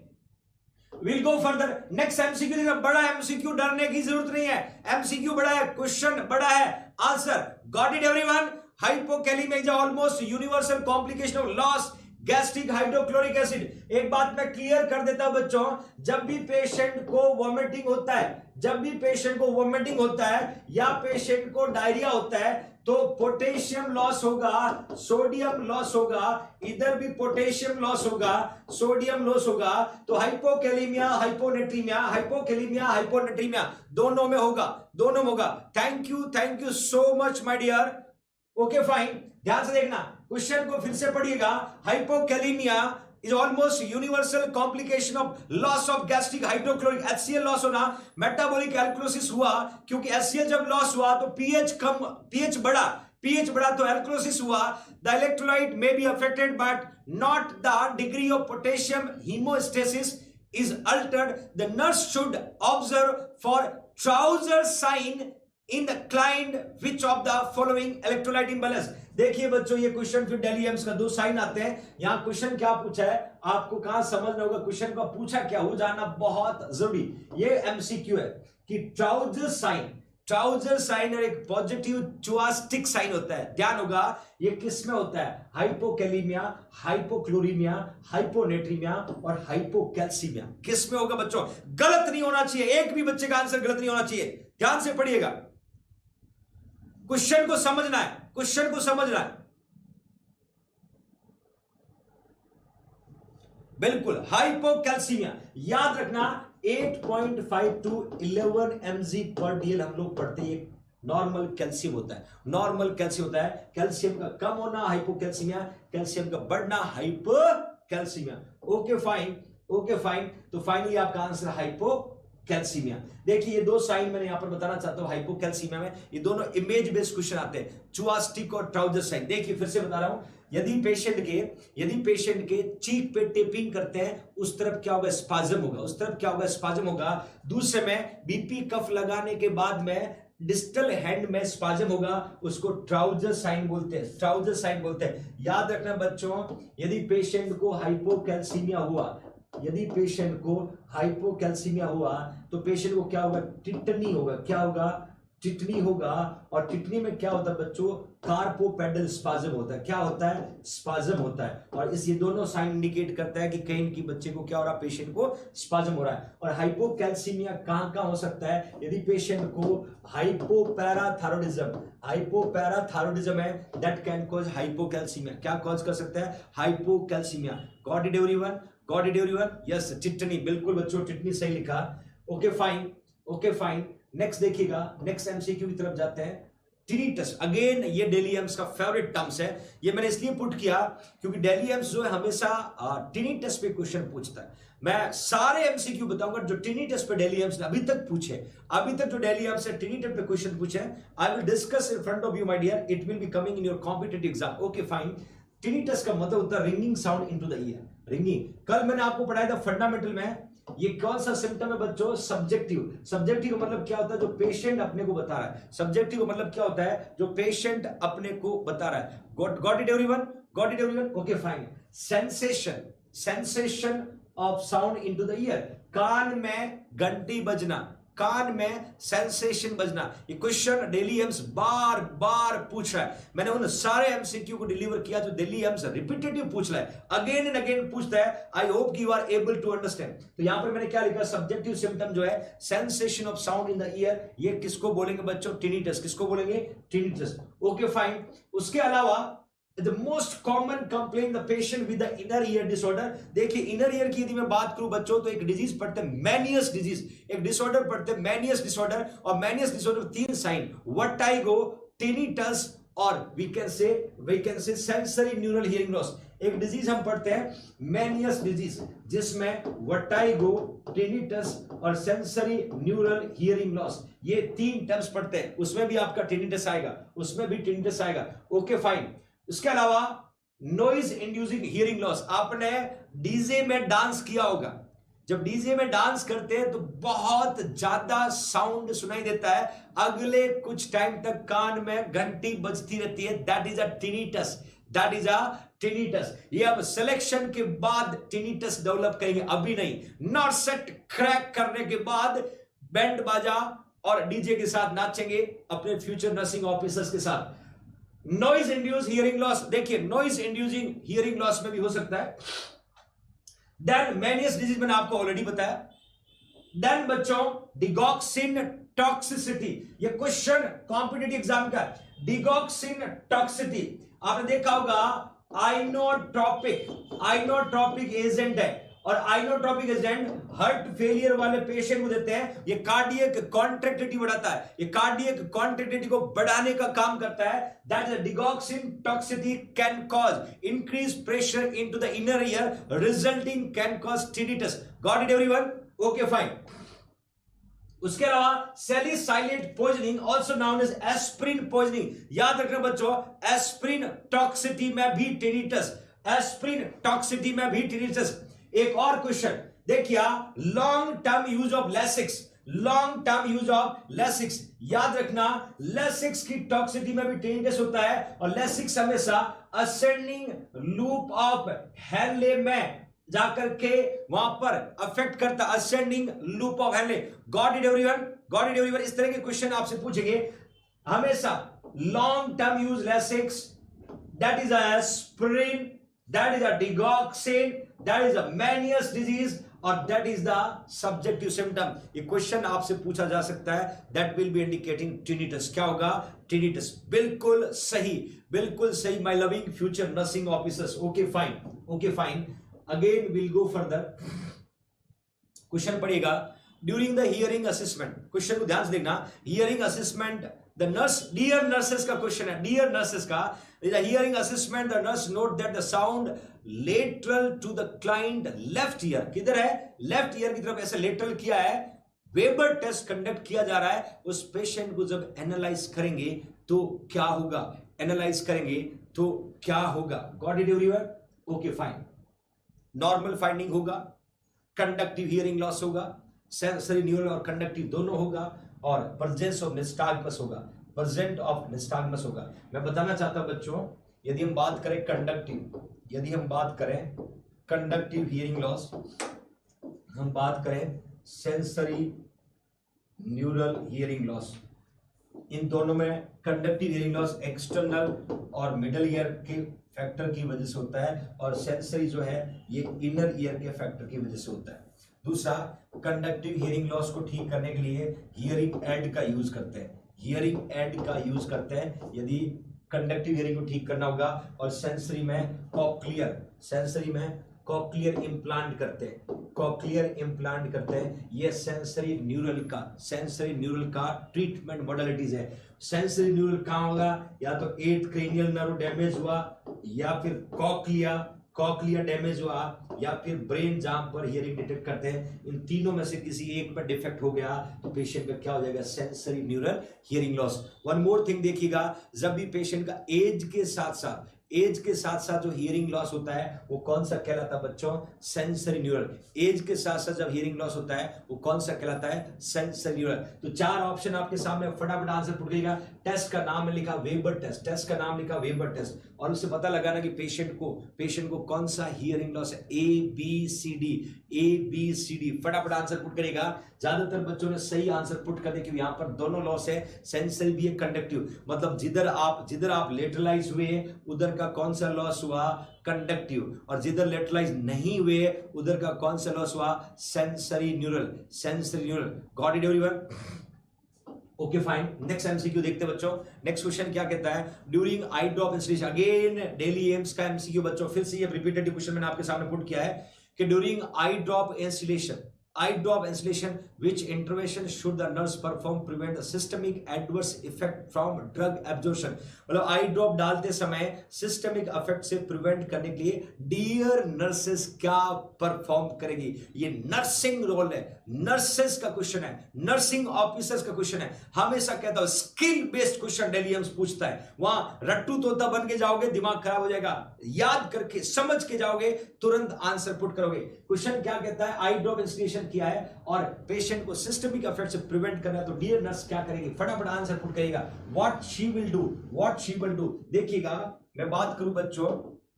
will go further. Next MCQ देखना, बड़ा एमसीक्यू, डरने की जरूरत नहीं है। एमसीक्यू बड़ा है, क्वेश्चन बड़ा है, answer. Got it everyone. Hypokalemia is almost universal complication of loss gastric hydrochloric acid. एक बात मैं क्लियर कर देता हूं बच्चों, जब भी पेशेंट को वॉमिटिंग होता है, जब भी पेशेंट को वॉमिटिंग होता है या पेशेंट को डायरिया होता है तो पोटेशियम लॉस होगा, सोडियम लॉस होगा, इधर भी पोटेशियम लॉस होगा, सोडियम लॉस होगा। तो हाइपोकैलेमिया हाइपोनेट्रीमिया, हाइपोकैलेमिया हाइपोनेट्रीमिया दोनों में होगा, दोनों में होगा। Thank you so much my dear. Okay fine, ध्यान से देखना, क्वेश्चन को फिर से पढ़िएगा। Hypokalaemia is almost universal complication of loss of gastric hydrochloric, HCl loss होना, मेटाबॉलिक एल्कलोसिस हुआ, क्योंकि HCl जब लॉस हुआ तो पीएच कम, पीएच बढ़ा तो एल्कलोसिस हुआ। The electrolyte may be affected but not the degree of potassium hemostasis is altered. The nurse should observe for trouser sign in the client which of the following electrolyte imbalance। देखिए बच्चों, ये question फिर daily AIIMS का दो sign आते हैं। यहां question क्या पूछा है आपको कहां समझना होगा, क्वेश्चन का पूछा क्या वो जानना बहुत जरूरी। ये एमसीक्यू है कि ट्राउजर साइन और एक पॉजिटिव चुआस्टिक साइन होता है। ध्यान होगा ये किस में होता है, हाइपोकैलेमिया, हाइपोक्लोरीमिया, हाइपोनेट्रीमिया और हाइपोकैल्सीमिया। किस में होगा बच्चों, गलत नहीं होना चाहिए, एक भी बच्चे का आंसर गलत नहीं होना चाहिए। ध्यान से पढ़िएगा, क्वेश्चन को समझना है, क्वेश्चन को समझना है बिल्कुल। हाइपोकैल्सीमिया याद रखना 8.5 to 11 mg पर डीएल हम लोग पढ़ते हैं, नॉर्मल कैल्शियम होता है, नॉर्मल कैल्शियम होता है। कैल्शियम का कम होना हाइपोकैल्सीमिया, कैल्शियम का बढ़ना hypocalcaemia. Okay fine, okay fine. तो फाइनली आपका आंसर हाइपोकैल्सीमिया। देखिए ये दो साइन मैंने यहां पर बताना चाहता हूं हाइपोकैल्सीमिया में, ये दोनों इमेज बेस्ड क्वेश्चन आते हैं, चुआस्टिक और ट्राउजर साइन। देखिए फिर से बता रहा हूं, यदि पेशेंट के चीक पे टेपिंग करते हैं उस तरफ क्या होगा, स्पाज्म होगा, उस तरफ क्या होगा, स्पाज्म होगा। दूसरे में बीपी कफ लगाने के बाद में डिस्टल हैंड में स्पाज्म होगा, उसको ट्राउजर साइन बोलते हैं, ट्राउजर साइन बोलते हैं। याद रखना बच्चों, यदि पेशेंट को हाइपोकैल्सीमिया हुआ, यदि पेशेंट को हाइपोकैल्सीमिया हुआ तो पेशेंट को क्या होगा, टिटनी होगा। क्या होगा, टिटनी होगा। और टिटनी में क्या होता है बच्चों, कार्पोपेडल स्पाज्म होता है। क्या होता है, स्पाज्म होता है। और इस ये दोनों साइन इंडिकेट करता है कि कहीं की बच्चे को क्या हो रहा है, पेशेंट को स्पाज्म हो रहा है। और हाइपोकैल्सीमिया कहां हो सकता है, यदि पेशेंट को हाइपोपैराथायरॉयडिज्म है, दैट कैन कॉज हाइपोकैल्सीमिया। क्या कॉज कर सकता है, hypocalcaemia. Got it everyone, got it everyone. Yes, tetany, बिल्कुल बच्चों टिटनी सही लिखा। Okay fine, okay fine. Next देखिएगा, नेक्स्ट एमसीक्यू की तरफ जाते हैं। टिनिटस, अगेन ये डेली एम्स का फेवरेट टर्म्स है। ये मैंने इसलिए पुट किया क्योंकि डेली एम्स जो है हमेशा टिनिटस पे क्वेश्चन पूछता है। मैं सारे एमसीक्यू बताऊंगा जो टिनिटस पे डेली एम्स ने अभी तक पूछे, अभी तक जो डेली एम्स से टिनिटस पे क्वेश्चन पूछे, I will discuss in front of you my dear, it will be coming in your competitive exam. Okay fine. Tinnitus का मतलब होता है ringing sound into the ear, ringing. कल मैंने आपको पढ़ाया था फंडामेंटल में, ये कौन सा सिम्टम है बच्चों, सब्जेक्टिव। सब्जेक्टिव का मतलब क्या होता है, जो पेशेंट अपने को बता रहा है। सब्जेक्टिव का मतलब क्या होता है, जो पेशेंट अपने को बता रहा है। Got it everyone, got it everyone. Okay fine. Sensation of sound into the ear, कान में घंटी बजना, कान में सेंसेशन बजना। ये क्वेश्चन दिल्ली एम्स बार बार पूछ रहा है। मैंने उन सारे एमसीक्यू को डिलीवर किया जो दिल्ली एम्स रिपीटेटिव पूछ रहा है, अगेन एंड अगेन पूछता है। I hope you are able to understand. तो यहां पर मैंने क्या लिखा, सब्जेक्टिव सिम्टम जो है sensation of sound in the year, ये किसको बोलेंगे बच्चों, टिनिटस। किसको बोलेंगे, टिनिटस। Okay fine. उसके अलावा The most common complaint the patient with the inner ear disorder। देखिए इनर ईयर की यदि मैं बात करूं बच्चों तो एक डिजीज पढ़ते हैं मैनियस डिजीज, एक डिसऑर्डर पढ़ते हैं मैनियस डिसऑर्डर। और Meniere's disorder 3 sign, vertigo, tinnitus और we can say sensory neural hearing loss. एक डिजीज हम पढ़ते हैं मैनियस डिजीज जिसमें वर्टाइगो, टिनिटस और सेंसरी न्यूरल हियरिंग लॉस, ये 3 टर्म्स पढ़ते हैं। उसमें भी आपका टिनिटस आएगा, उसमें भी टिनिटस आएगा। Okay fine. इसके अलावा नॉइज इंड्यूसिंग हियरिंग लॉस। आपने डीजे में डांस किया होगा, जब डीजे में डांस करते हैं तो बहुत ज्यादा साउंड सुनाई देता है, अगले कुछ टाइम तक कान में घंटी बजती रहती है। That is a tinnitus, that is a tinnitus. ये अब सिलेक्शन के बाद टिनिटस डेवलप करेंगे, अभी नहीं। नॉट सेट क्रैक करने के बाद बैंड बाजा और डीजे के साथ नाचेंगे अपने फ्यूचर नर्सिंग ऑफिसर्स के साथ। नॉइज इंड्यूस हियरिंग लॉस, देखिए नॉइज इंड्यूसिंग हियरिंग लॉस में भी हो सकता है। देन मैनियस डिजीज मैंने आपको ऑलरेडी बताया। देन बच्चों डिगॉक्सिन टॉक्सिसिटी, ये क्वेश्चन कॉम्पिटिटिव एग्जाम का। डिगॉक्सिन टॉक्सिसिटी आपने देखा होगा, आइनोट्रोपिक एजेंट है और आइनोट्रोपिक एजेंट हार्ट फेलियर वाले पेशेंट को देते हैं। ये कार्डियक कॉन्ट्रैक्टिलिटी बढ़ाता है, ये कार्डियक कॉन्ट्रैक्टिलिटी को बढ़ाने का काम करता है। That is digoxin toxicity can cause increase pressure into the inner ear resulting can cause tinnitus. Got it everyone? Okay fine. उसके अलावा salicylate poisoning also known as aspirin poisoning. याद रखना बच्चों, एस्प्रिन टॉक्सिसिटी में भी टिनिटस, एस्प्रिन टॉक्सिसिटी में भी tinnitus. एक और क्वेश्चन देखिए, long term use of Lasix, long term use of Lasix. याद रखना लेसिक्स की टॉक्सिसिटी में भी टिनिटस होता है और लेसिक्स हमेशा असेंडिंग लूप ऑफ हेले में जाकर के वहां पर अफेक्ट करता, असेंडिंग लूप ऑफ हेले। Got it everyone? Got it everyone? इस तरह के क्वेश्चन आपसे पूछेंगे हमेशा। Long term use Lasix, that is aspirin, that is a digoxin, that is a Meniere's disease और that is the subjective symptom। ये question आपसे पूछा जा सकता है, that will be indicating tinnitus। क्या होगा? tinnitus। बिल्कुल सही, बिल्कुल सही my loving future nursing officers। okay fine, okay fine। again we'll go further। Question पढ़िएगा, during the hearing assessment, question को ध्यान से देखना। hearing assessment, the nurse, dear nurses का क्वेश्चन है, dear nurses का। the hearing assessment, the nurse note that the sound lateral to the client left ear, किधर है? लेफ्ट ईयर की तरफ ऐसे लेटरल किया है। वेबर टेस्ट कंडक्ट किया जा रहा है। उस पेशेंट को जब एनालाइज करेंगे तो क्या होगा? एनालाइज करेंगे तो क्या होगा? Got it everyone? Okay fine. Normal finding होगा, कंडक्टिव हियरिंग लॉस होगा, सेंसरी न्यूरल और कंडक्टिव दोनों होगा और प्रेजेंस ऑफ निस्टाग्मस होगा, प्रेजेंट ऑफ निस्टाग्मस होगा। मैं बताना चाहता हूं बच्चों, यदि हम बात करें कंडक्टिव, यदि हम बात करें कंडक्टिव हियरिंग लॉस, हम बात करें सेंसरी न्यूरल हियरिंग लॉस, इन दोनों में कंडक्टिव हियरिंग लॉस एक्सटर्नल और मिडल ईयर के फैक्टर की वजह से होता है और सेंसरी जो है ये इनर ईयर के फैक्टर की वजह से होता है। दूसरा, कंडक्टिव हियरिंग लॉस को ठीक करने के लिए हियरिंग एड का यूज करते हैं, हियरिंग एड का यूज करते हैं यदि कंडक्टिव हियरिंग को ठीक करना होगा। और सेंसरी में कॉक्लियर, सेंसरी में कॉक्लियर इम्प्लांट करते हैं, कॉक्लियर इम्प्लांट करते हैं। ये सेंसरी न्यूरल का, सेंसरी न्यूरल का ट्रीटमेंट मॉडलिटीज है। सेंसरी न्यूरल कहाँ होगा? या तो 8th क्रेनियल नर्व डैमेज हुआ, या फिर कॉक्लिया डैमेज हुआ, या फिर ब्रेन जहां पर हियरिंग डिटेक्ट करते हैं। इन तीनों में से किसी एक में डिफेक्ट हो गया तो पेशेंट का क्या हो जाएगा? Sensory neural hearing loss. One more thing देखिएगा, जब भी पेशेंट का एज के साथ साथ, एज के साथ साथ जो हियरिंग लॉस होता है वो कौन सा कहलाता है बच्चों? Sensory neural. एज के साथ साथ जब हियरिंग लॉस होता है वो कौन सा कहलाता है? Sensory neural. तो 4 ऑप्शन आपके सामने, फटाफट आंसर पुट करिएगा। टेस्ट का नाम लिखा वेबर टेस्ट, टेस्ट का नाम लिखा वेबर टेस्ट, और उससे पता लगाना कि पेशेंट को कौन सा हियरिंग लॉस है। ABCD फटाफट आंसर पुट करेगा। ज्यादातर बच्चों ने सही आंसर पुट कर दिया, क्योंकि यहां पर दोनों लॉस है, सेंसरी भी है, कंडक्टिव। मतलब जिधर आप लेटरलाइज हुए उधर का कौन सा लॉस हुआ? कंडक्टिव। और जिधर लेटरलाइज नहीं हुए उधर का कौन सा लॉस हुआ? Sensory neural, sensory neural. Got it everyone? Okay fine. Next MCQ देखते हैं बच्चों। नेक्स्ट क्वेश्चन क्या कहता है? During I drop installation, again daily AIIMS का एमसीक्यू बच्चों, फिर से ये रिपीटेड क्वेश्चन मैंने आपके सामने पुट किया है कि during I drop installation, which intervention should the nurse perform prevent the systemic adverse effect from drug absorption? मतलब आई ड्रॉप डालते समय सिस्टमिक इफेक्ट से प्रिवेंट करने के लिए डियर नर्सेस क्या परफॉर्म करेगी? ये नर्सिंग रोल है, नर्सेस का क्वेश्चन है, नर्सिंग ऑफिसर्स का क्वेश्चन है। हमेशा कहता हूं skill based question daily AIIMS पूछता है। वहां रट्टू तोता बन के जाओगे दिमाग खराब हो जाएगा, याद करके समझ के जाओगे तुरंत आंसर पुट करोगे। क्वेश्चन क्या कहता है? आई ड्रॉप इंस्टॉलेशन किया है और पेशेंट को सिस्टमिक इफेक्ट से प्रिवेंट करना है, तो डियर नर्स क्या करेगी? फटाफट आंसर पुट करेगा। What she will do. देखिएगा, मैं बात करूं बच्चों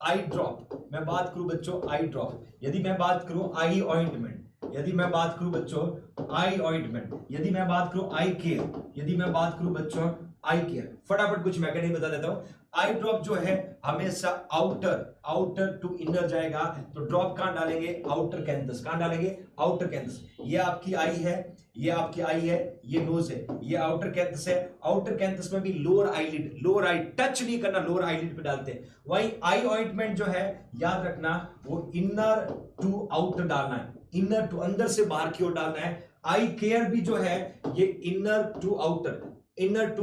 आई ड्रॉप, मैं बात करूं बच्चों आई ड्रॉप, यदि मैं बात करूं आई ऑइंटमेंट, यदि मैं बात करूं बच्चों आई ऑइंटमेंट, यदि मैं बात करूं आई केयर, यदि मैं बात करूं बच्चों आई केयर, फटाफट कुछ मैकेनिज्म बता देता हूं। आई ड्रॉप जो है हमेशा आउटर टू इनर जाएगा, तो ड्रॉप कहां डालेंगे? Outer canthus. कहां डालेंगे? Outer canthus. ये आपकी आई है, ये आपकी आई है, ये नोज है, ये आउटर कैंथस है। आउटर कैंथस में भी लोअर आई टच नहीं करना, लोअर आईलिड पे डालते हैं। वही आई ऑइंटमेंट जो है याद रखना वो इनर टू आउटर डालना है, इनर टू अंदर से बाहर की ओर डालना है। आई केयर भी जो है ये इनर टू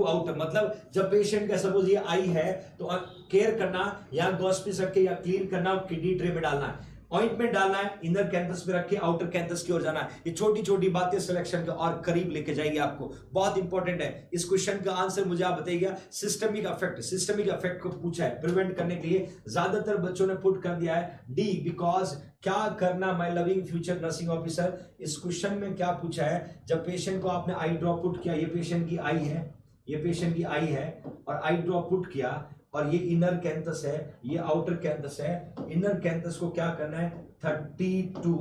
आउटर मतलब जब पेशेंट का सपोज ये आई है तो केयर करना, या गॉस्पिस रख के या क्लीन करना, किडनी ट्रे में डालना है, ऑइंटमेंट डालना है, इनर कैंथस पे रख के आउटर कैंथस की ओर जाना है। ये छोटी छोटी बातें सिलेक्शन के और करीब लेके जाएगी आपको, बहुत इंपॉर्टेंट है। इस क्वेश्चन का आंसर मुझे आप बताइएगा। सिस्टमिक इफेक्ट को पूछा है प्रिवेंट करने के लिए, ज्यादातर बच्चों ने पुट कर दिया है डी, बिकॉज क्या करना my loving future nursing officer. इस क्वेश्चन में क्या पूछा है? जब पेशेंट को आपने आई ड्रॉप पुट किया, ये पेशेंट की आई है, ये पेशेंट की आई है, और आई ड्रॉप पुट किया, और ये इनर कैंथस है, ये आउटर कैंथस है। इनर कैंथस को क्या करना है? 30 to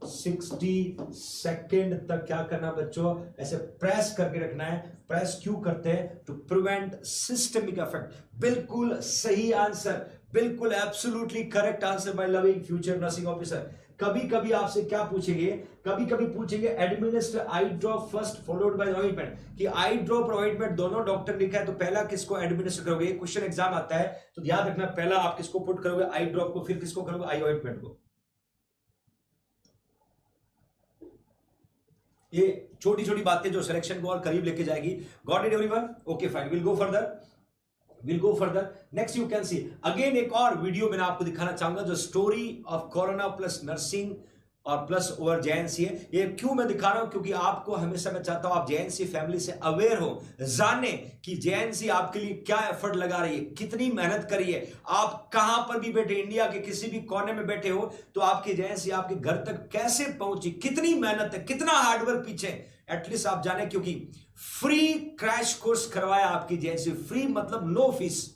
60 सेकेंड तक क्या करना बच्चों? ऐसे प्रेस करके रखना है। प्रेस क्यों करते हैं? To prevent systemic effect. बिल्कुल सही आंसर, बिल्कुल absolutely correct answer by loving future nursing officer. कभी कभी आपसे क्या पूछेंगे? कभी कभी पूछेंगे administer eye drop first followed by ointment, कि आई ड्रॉप और ऑइंटमेंट दोनों डॉक्टर लिखा है तो पहला किसको एडमिनिस्टर करोगे? क्वेश्चन एग्जाम आता है तो ध्यान रखना, पहला आप किसको पुट करोगे? आई ड्रॉप को, फिर किसको करोगे? आई ऑइंटमेंट को। ये छोटी छोटी बातें जो सिलेक्शन को और करीब लेके जाएगी। Got it everyone? Okay fine, will go further. Next you can see again एक और वीडियो मैंने आपको दिखाना चाहूंगा जो story of corona plus nursing और प्लस ओवर जेएनसी है। ये क्यों मैं दिखा रहा हूं? क्योंकि आपको हमेशा मैं चाहता हूं आप जेएनसी फैमिली से अवेयर हो, जाने कि जेएनसी आपके लिए क्या एफर्ट लगा रही है, कितनी मेहनत करी है। आप कहां पर भी बैठे, इंडिया के किसी भी कोने में बैठे हो, तो आपकी जेएनसी आपके घर तक कैसे पहुंची, कितनी मेहनत है, कितना हार्डवर्क पीछे, एटलीस्ट आप जाने। क्योंकि फ्री क्रैश कोर्स करवाया आपकी जेएनसी, फ्री मतलब नो फीस,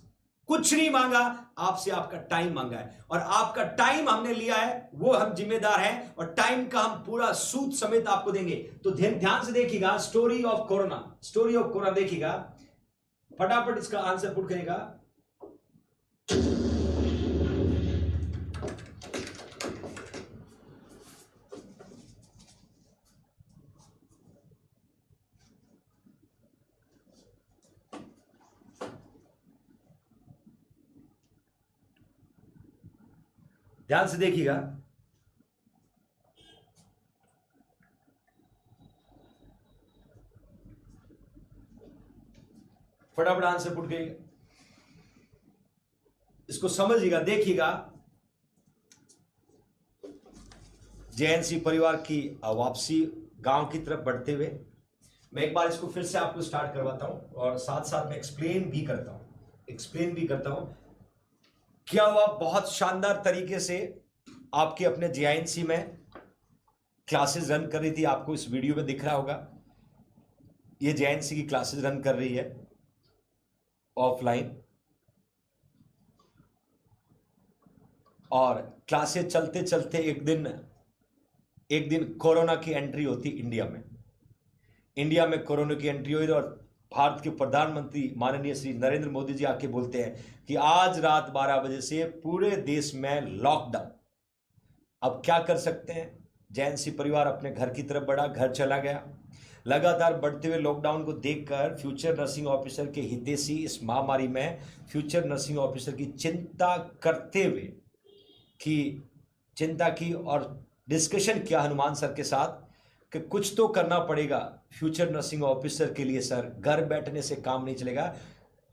कुछ नहीं मांगा आपसे, आपका टाइम मांगा है, और आपका टाइम हमने लिया है, वो हम जिम्मेदार हैं, और टाइम का हम पूरा सूद समेत आपको देंगे। तो ध्यान से देखिएगा, स्टोरी ऑफ कोरोना देखिएगा, फटाफट इसका आंसर पुट करेगा। ध्यान से देखिएगा, फटाफट आंसर पुट करिएगा, इसको समझिएगा, देखिएगा। जेएनसी परिवार की वापसी गांव की तरफ बढ़ते हुए, मैं एक बार इसको फिर से आपको स्टार्ट करवाता हूं और साथ साथ में एक्सप्लेन भी करता हूं क्या हुआ, बहुत शानदार तरीके से आपके अपने जेआईएनसी में क्लासेस रन कर रही थी। आपको इस वीडियो में दिख रहा होगा, ये जेएनसी की क्लासेस रन कर रही है ऑफलाइन, और क्लासेस चलते चलते एक दिन कोरोना की एंट्री होती इंडिया में कोरोना की एंट्री हुई, और भारत के प्रधानमंत्री माननीय श्री नरेंद्र मोदी जी आके बोलते हैं कि आज रात 12 बजे से पूरे देश में लॉकडाउन। अब क्या कर सकते हैं, जेएनसी परिवार अपने घर की तरफ बढ़ा, घर चला गया। लगातार बढ़ते हुए लॉकडाउन को देखकर फ्यूचर नर्सिंग ऑफिसर के हितैषी इस महामारी में फ्यूचर नर्सिंग ऑफिसर की चिंता करते हुए चिंता की और डिस्कशन किया हनुमान सर के साथ कि कुछ तो करना पड़ेगा फ्यूचर नर्सिंग ऑफिसर के लिए सर, घर बैठने से काम नहीं चलेगा।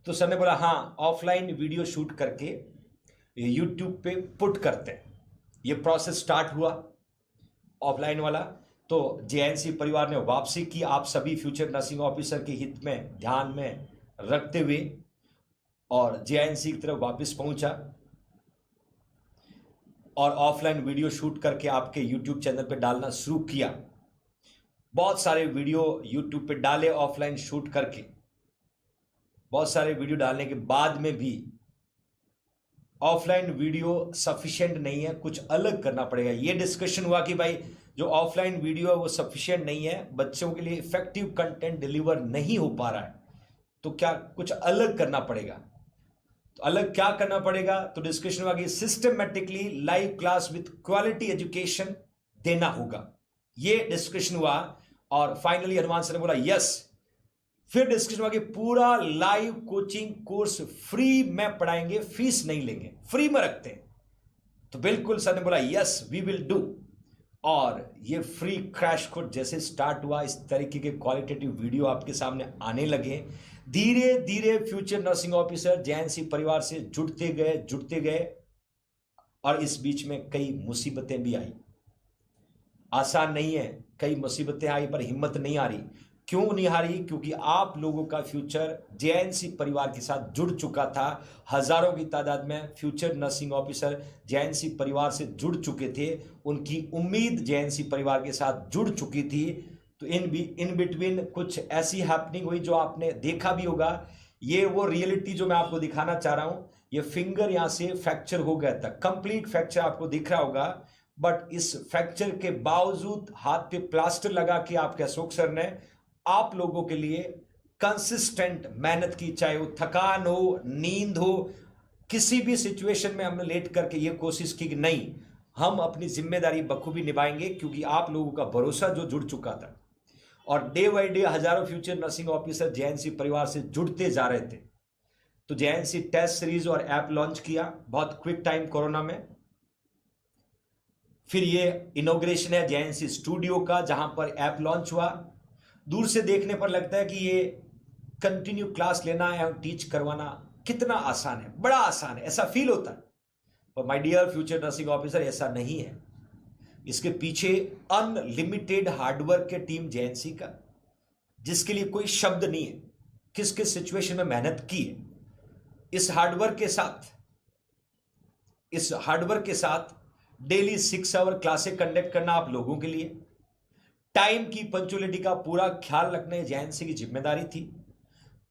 तो सर ने बोला हाँ, ऑफलाइन वीडियो शूट करके यूट्यूब पे पुट करते हैं। ये प्रोसेस स्टार्ट हुआ ऑफलाइन वाला, तो जेएनसी परिवार ने वापसी की, आप सभी फ्यूचर नर्सिंग ऑफिसर के हित में ध्यान में रखते हुए, और जेएनसी की तरफ वापस पहुंचा और ऑफलाइन वीडियो शूट करके आपके यूट्यूब चैनल पे डालना शुरू किया। बहुत सारे वीडियो यूट्यूब पे डाले ऑफलाइन शूट करके। बहुत सारे वीडियो डालने के बाद में भी ऑफलाइन वीडियो सफिशिएंट नहीं है, कुछ अलग करना पड़ेगा। ये डिस्कशन हुआ कि भाई जो ऑफलाइन वीडियो है वो सफिशिएंट नहीं है, बच्चों के लिए इफेक्टिव कंटेंट डिलीवर नहीं हो पा रहा है, तो क्या कुछ अलग करना पड़ेगा। तो अलग क्या करना पड़ेगा, तो डिस्कशन हुआ कि systematically live class with quality education देना होगा। ये डिस्कशन हुआ और फाइनली हनुमान सर ने बोला यस। फिर डिस्कशन हुआ कि पूरा लाइव कोचिंग कोर्स फ्री में पढ़ाएंगे, फीस नहीं लेंगे, फ्री में रखते हैं। तो बिल्कुल सर ने बोला यस वी विल डू। और ये फ्री क्रैश कोर्स जैसे स्टार्ट हुआ, इस तरीके के क्वालिटेटिव वीडियो आपके सामने आने लगे। धीरे धीरे फ्यूचर नर्सिंग ऑफिसर जेएनसी परिवार से जुड़ते गए और इस बीच में कई मुसीबतें भी आई। आसान नहीं है, कई मुसीबतें आई पर हिम्मत नहीं आ रही। क्यों नहीं आ रही? क्योंकि आप लोगों का फ्यूचर जेएनसी परिवार के साथ जुड़ चुका था। हजारों की तादाद में फ्यूचर नर्सिंग ऑफिसर जेएनसी परिवार से जुड़ चुके थे, उनकी उम्मीद जेएनसी परिवार के साथ जुड़ चुकी थी। तो इन बिटवीन कुछ ऐसी हैपनिंग हुई जो आपने देखा भी होगा। ये वो रियलिटी जो मैं आपको दिखाना चाह रहा हूं। ये फिंगर यहां से फ्रैक्चर हो गया था, कंप्लीट फ्रैक्चर आपको दिख रहा होगा, बट इस फ्रैक्चर के बावजूद हाथ पे प्लास्टर लगा के आपके अशोक सर ने आप लोगों के लिए कंसिस्टेंट मेहनत की। चाहे वो थकान हो, नींद हो, किसी भी सिचुएशन में हमने लेट करके ये कोशिश की कि नहीं, हम अपनी जिम्मेदारी बखूबी निभाएंगे, क्योंकि आप लोगों का भरोसा जो जुड़ चुका था। और डे बाई डे हजारों फ्यूचर नर्सिंग ऑफिसर जेएनसी परिवार से जुड़ते जा रहे थे। तो जेएनसी टेस्ट सीरीज और ऐप लॉन्च किया बहुत क्विक टाइम कोरोना में। फिर ये इनॉग्रेशन है जेएनसी स्टूडियो का, जहां पर ऐप लॉन्च हुआ। दूर से देखने पर लगता है कि ये कंटिन्यू क्लास लेना है और टीच करवाना कितना आसान है, बड़ा आसान है, ऐसा फील होता है। पर my dear future nursing officer, ऐसा नहीं है। इसके पीछे अनलिमिटेड हार्डवर्क के टीम जेएनसी का, जिसके लिए कोई शब्द नहीं है, किस किस सिचुएशन में मेहनत की है। इस हार्डवर्क के साथ डेली 6 आवर क्लासेस कंडक्ट करना आप लोगों के लिए, टाइम की पंक्चुअलिटी का पूरा ख्याल रखना ये जेएनसी की जिम्मेदारी थी।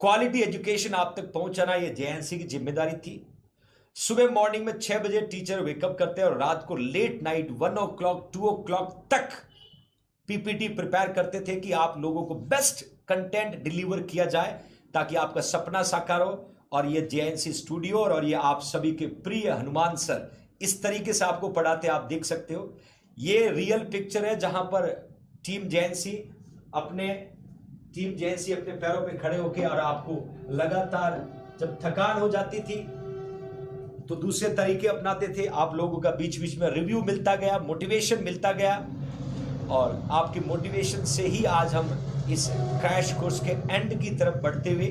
क्वालिटी एजुकेशन आप तक पहुंचाना ये जेएनसी की जिम्मेदारी थी। सुबह मॉर्निंग में 6 बजे टीचर वेकअप करते हैं और रात को लेट नाइट 1 o'clock 2 o'clock तक पीपीटी प्रिपेयर करते थे कि आप लोगों को बेस्ट कंटेंट डिलीवर किया जाए, ताकि आपका सपना साकार हो। और ये जेएनसी स्टूडियो और ये आप सभी के प्रिय हनुमान सर इस तरीके से आपको पढ़ाते, आप देख सकते हो। ये रियल पिक्चर है जहां पर टीम जेएनसी अपने पैरों पे खड़े होके, और आपको लगातार जब थकान हो जाती थी तो दूसरे तरीके अपनाते थे। आप लोगों का बीच बीच में रिव्यू मिलता गया, मोटिवेशन मिलता गया, और आपके मोटिवेशन से ही आज हम इस क्रैश कोर्स के एंड की तरफ बढ़ते हुए,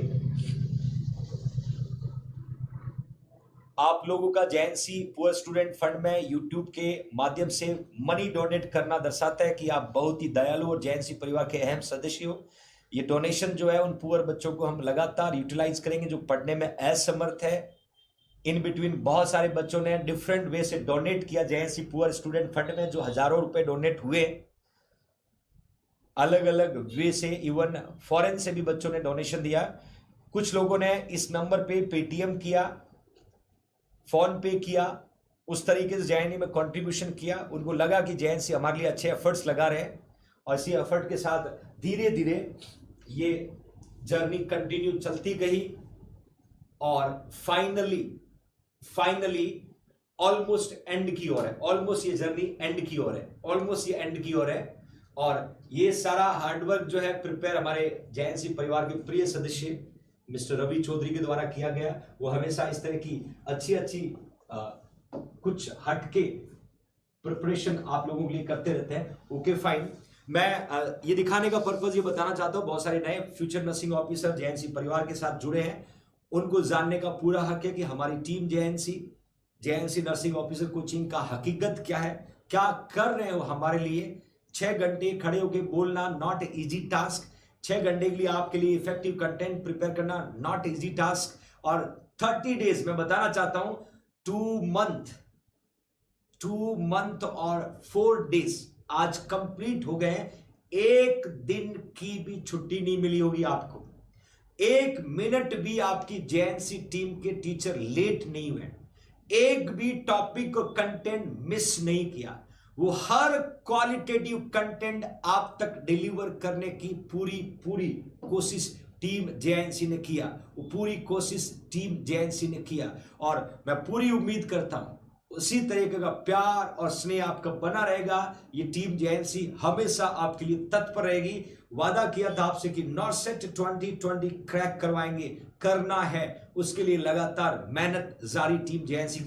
आप लोगों का जेएनसी पुअर स्टूडेंट फंड में यूट्यूब के माध्यम से मनी डोनेट करना दर्शाता है कि आप बहुत ही दयालु और जेएनसी परिवार के अहम सदस्य हो। ये डोनेशन जो है उन पुअर बच्चों को हम लगातार यूटिलाइज करेंगे जो पढ़ने में असमर्थ है, इन बिटवीन बहुत सारे बच्चों ने डिफरेंट वे से डोनेट किया जेएनसी पुअर स्टूडेंट फंड में, जो हजारों रुपए डोनेट हुए अलग अलग वे से। इवन फॉरेन से भी बच्चों ने डोनेशन दिया। कुछ लोगों ने इस नंबर पे पेटीएम किया, फोन पे किया, उस तरीके से जेएनयू में कंट्रीब्यूशन किया। उनको लगा कि जेएनसी हमारे लिए अच्छे एफर्ट्स लगा रहे हैं, और इसी एफर्ट के साथ धीरे धीरे ये जर्नी कंटिन्यू चलती गई, और फाइनली ऑलमोस्ट एंड की ओर है। ऑलमोस्ट ये जर्नी एंड की ओर है, ऑलमोस्ट ये एंड की ओर है। और ये सारा हार्डवर्क जो है प्रिपेयर हमारे जेएनसी परिवार के प्रिय सदस्य मिस्टर रवि चौधरी के द्वारा किया गया। वो हमेशा इस तरह की अच्छी कुछ हटके प्रिपरेशन आप लोगों के लिए करते रहते हैं। ओके फाइन, मैं ये दिखाने का पर्पज ये बताना चाहता हूं, बहुत सारे नए फ्यूचर नर्सिंग ऑफिसर जेएनसी परिवार के साथ जुड़े हैं, उनको जानने का पूरा हक है कि हमारी team JNC nursing officer coaching का हकीकत क्या है, क्या कर रहे हो हमारे लिए। 6 घंटे खड़े होकर बोलना नॉट इजी टास्क, 6 घंटे के लिए आपके लिए इफेक्टिव कंटेंट प्रिपेयर करना नॉट इजी टास्क। और 30 डेज मैं बताना चाहता हूं, 2 मंथ और 4 डेज आज कंप्लीट हो गए। एक दिन की भी छुट्टी नहीं मिली होगी आपको, 1 मिनट भी आपकी जेएनसी टीम के टीचर लेट नहीं हुए, एक भी टॉपिक और कंटेंट मिस नहीं किया। वो हर क्वालिटेटिव कंटेंट आप तक डिलीवर करने की पूरी कोशिश टीम जेएनसी ने किया, वो पूरी कोशिश टीम जेएनसी ने किया। और मैं पूरी उम्मीद करता हूं उसी तरीके का प्यार और स्नेह आपका बना रहेगा। ये टीम जेएनसी हमेशा आपके लिए तत्पर रहेगी। वादा किया था आपसे कि नॉर्सेट 2020 क्रैक करवाएंगे, करना है, उसके लिए लगातार मेहनत जारी टीम जेएनसी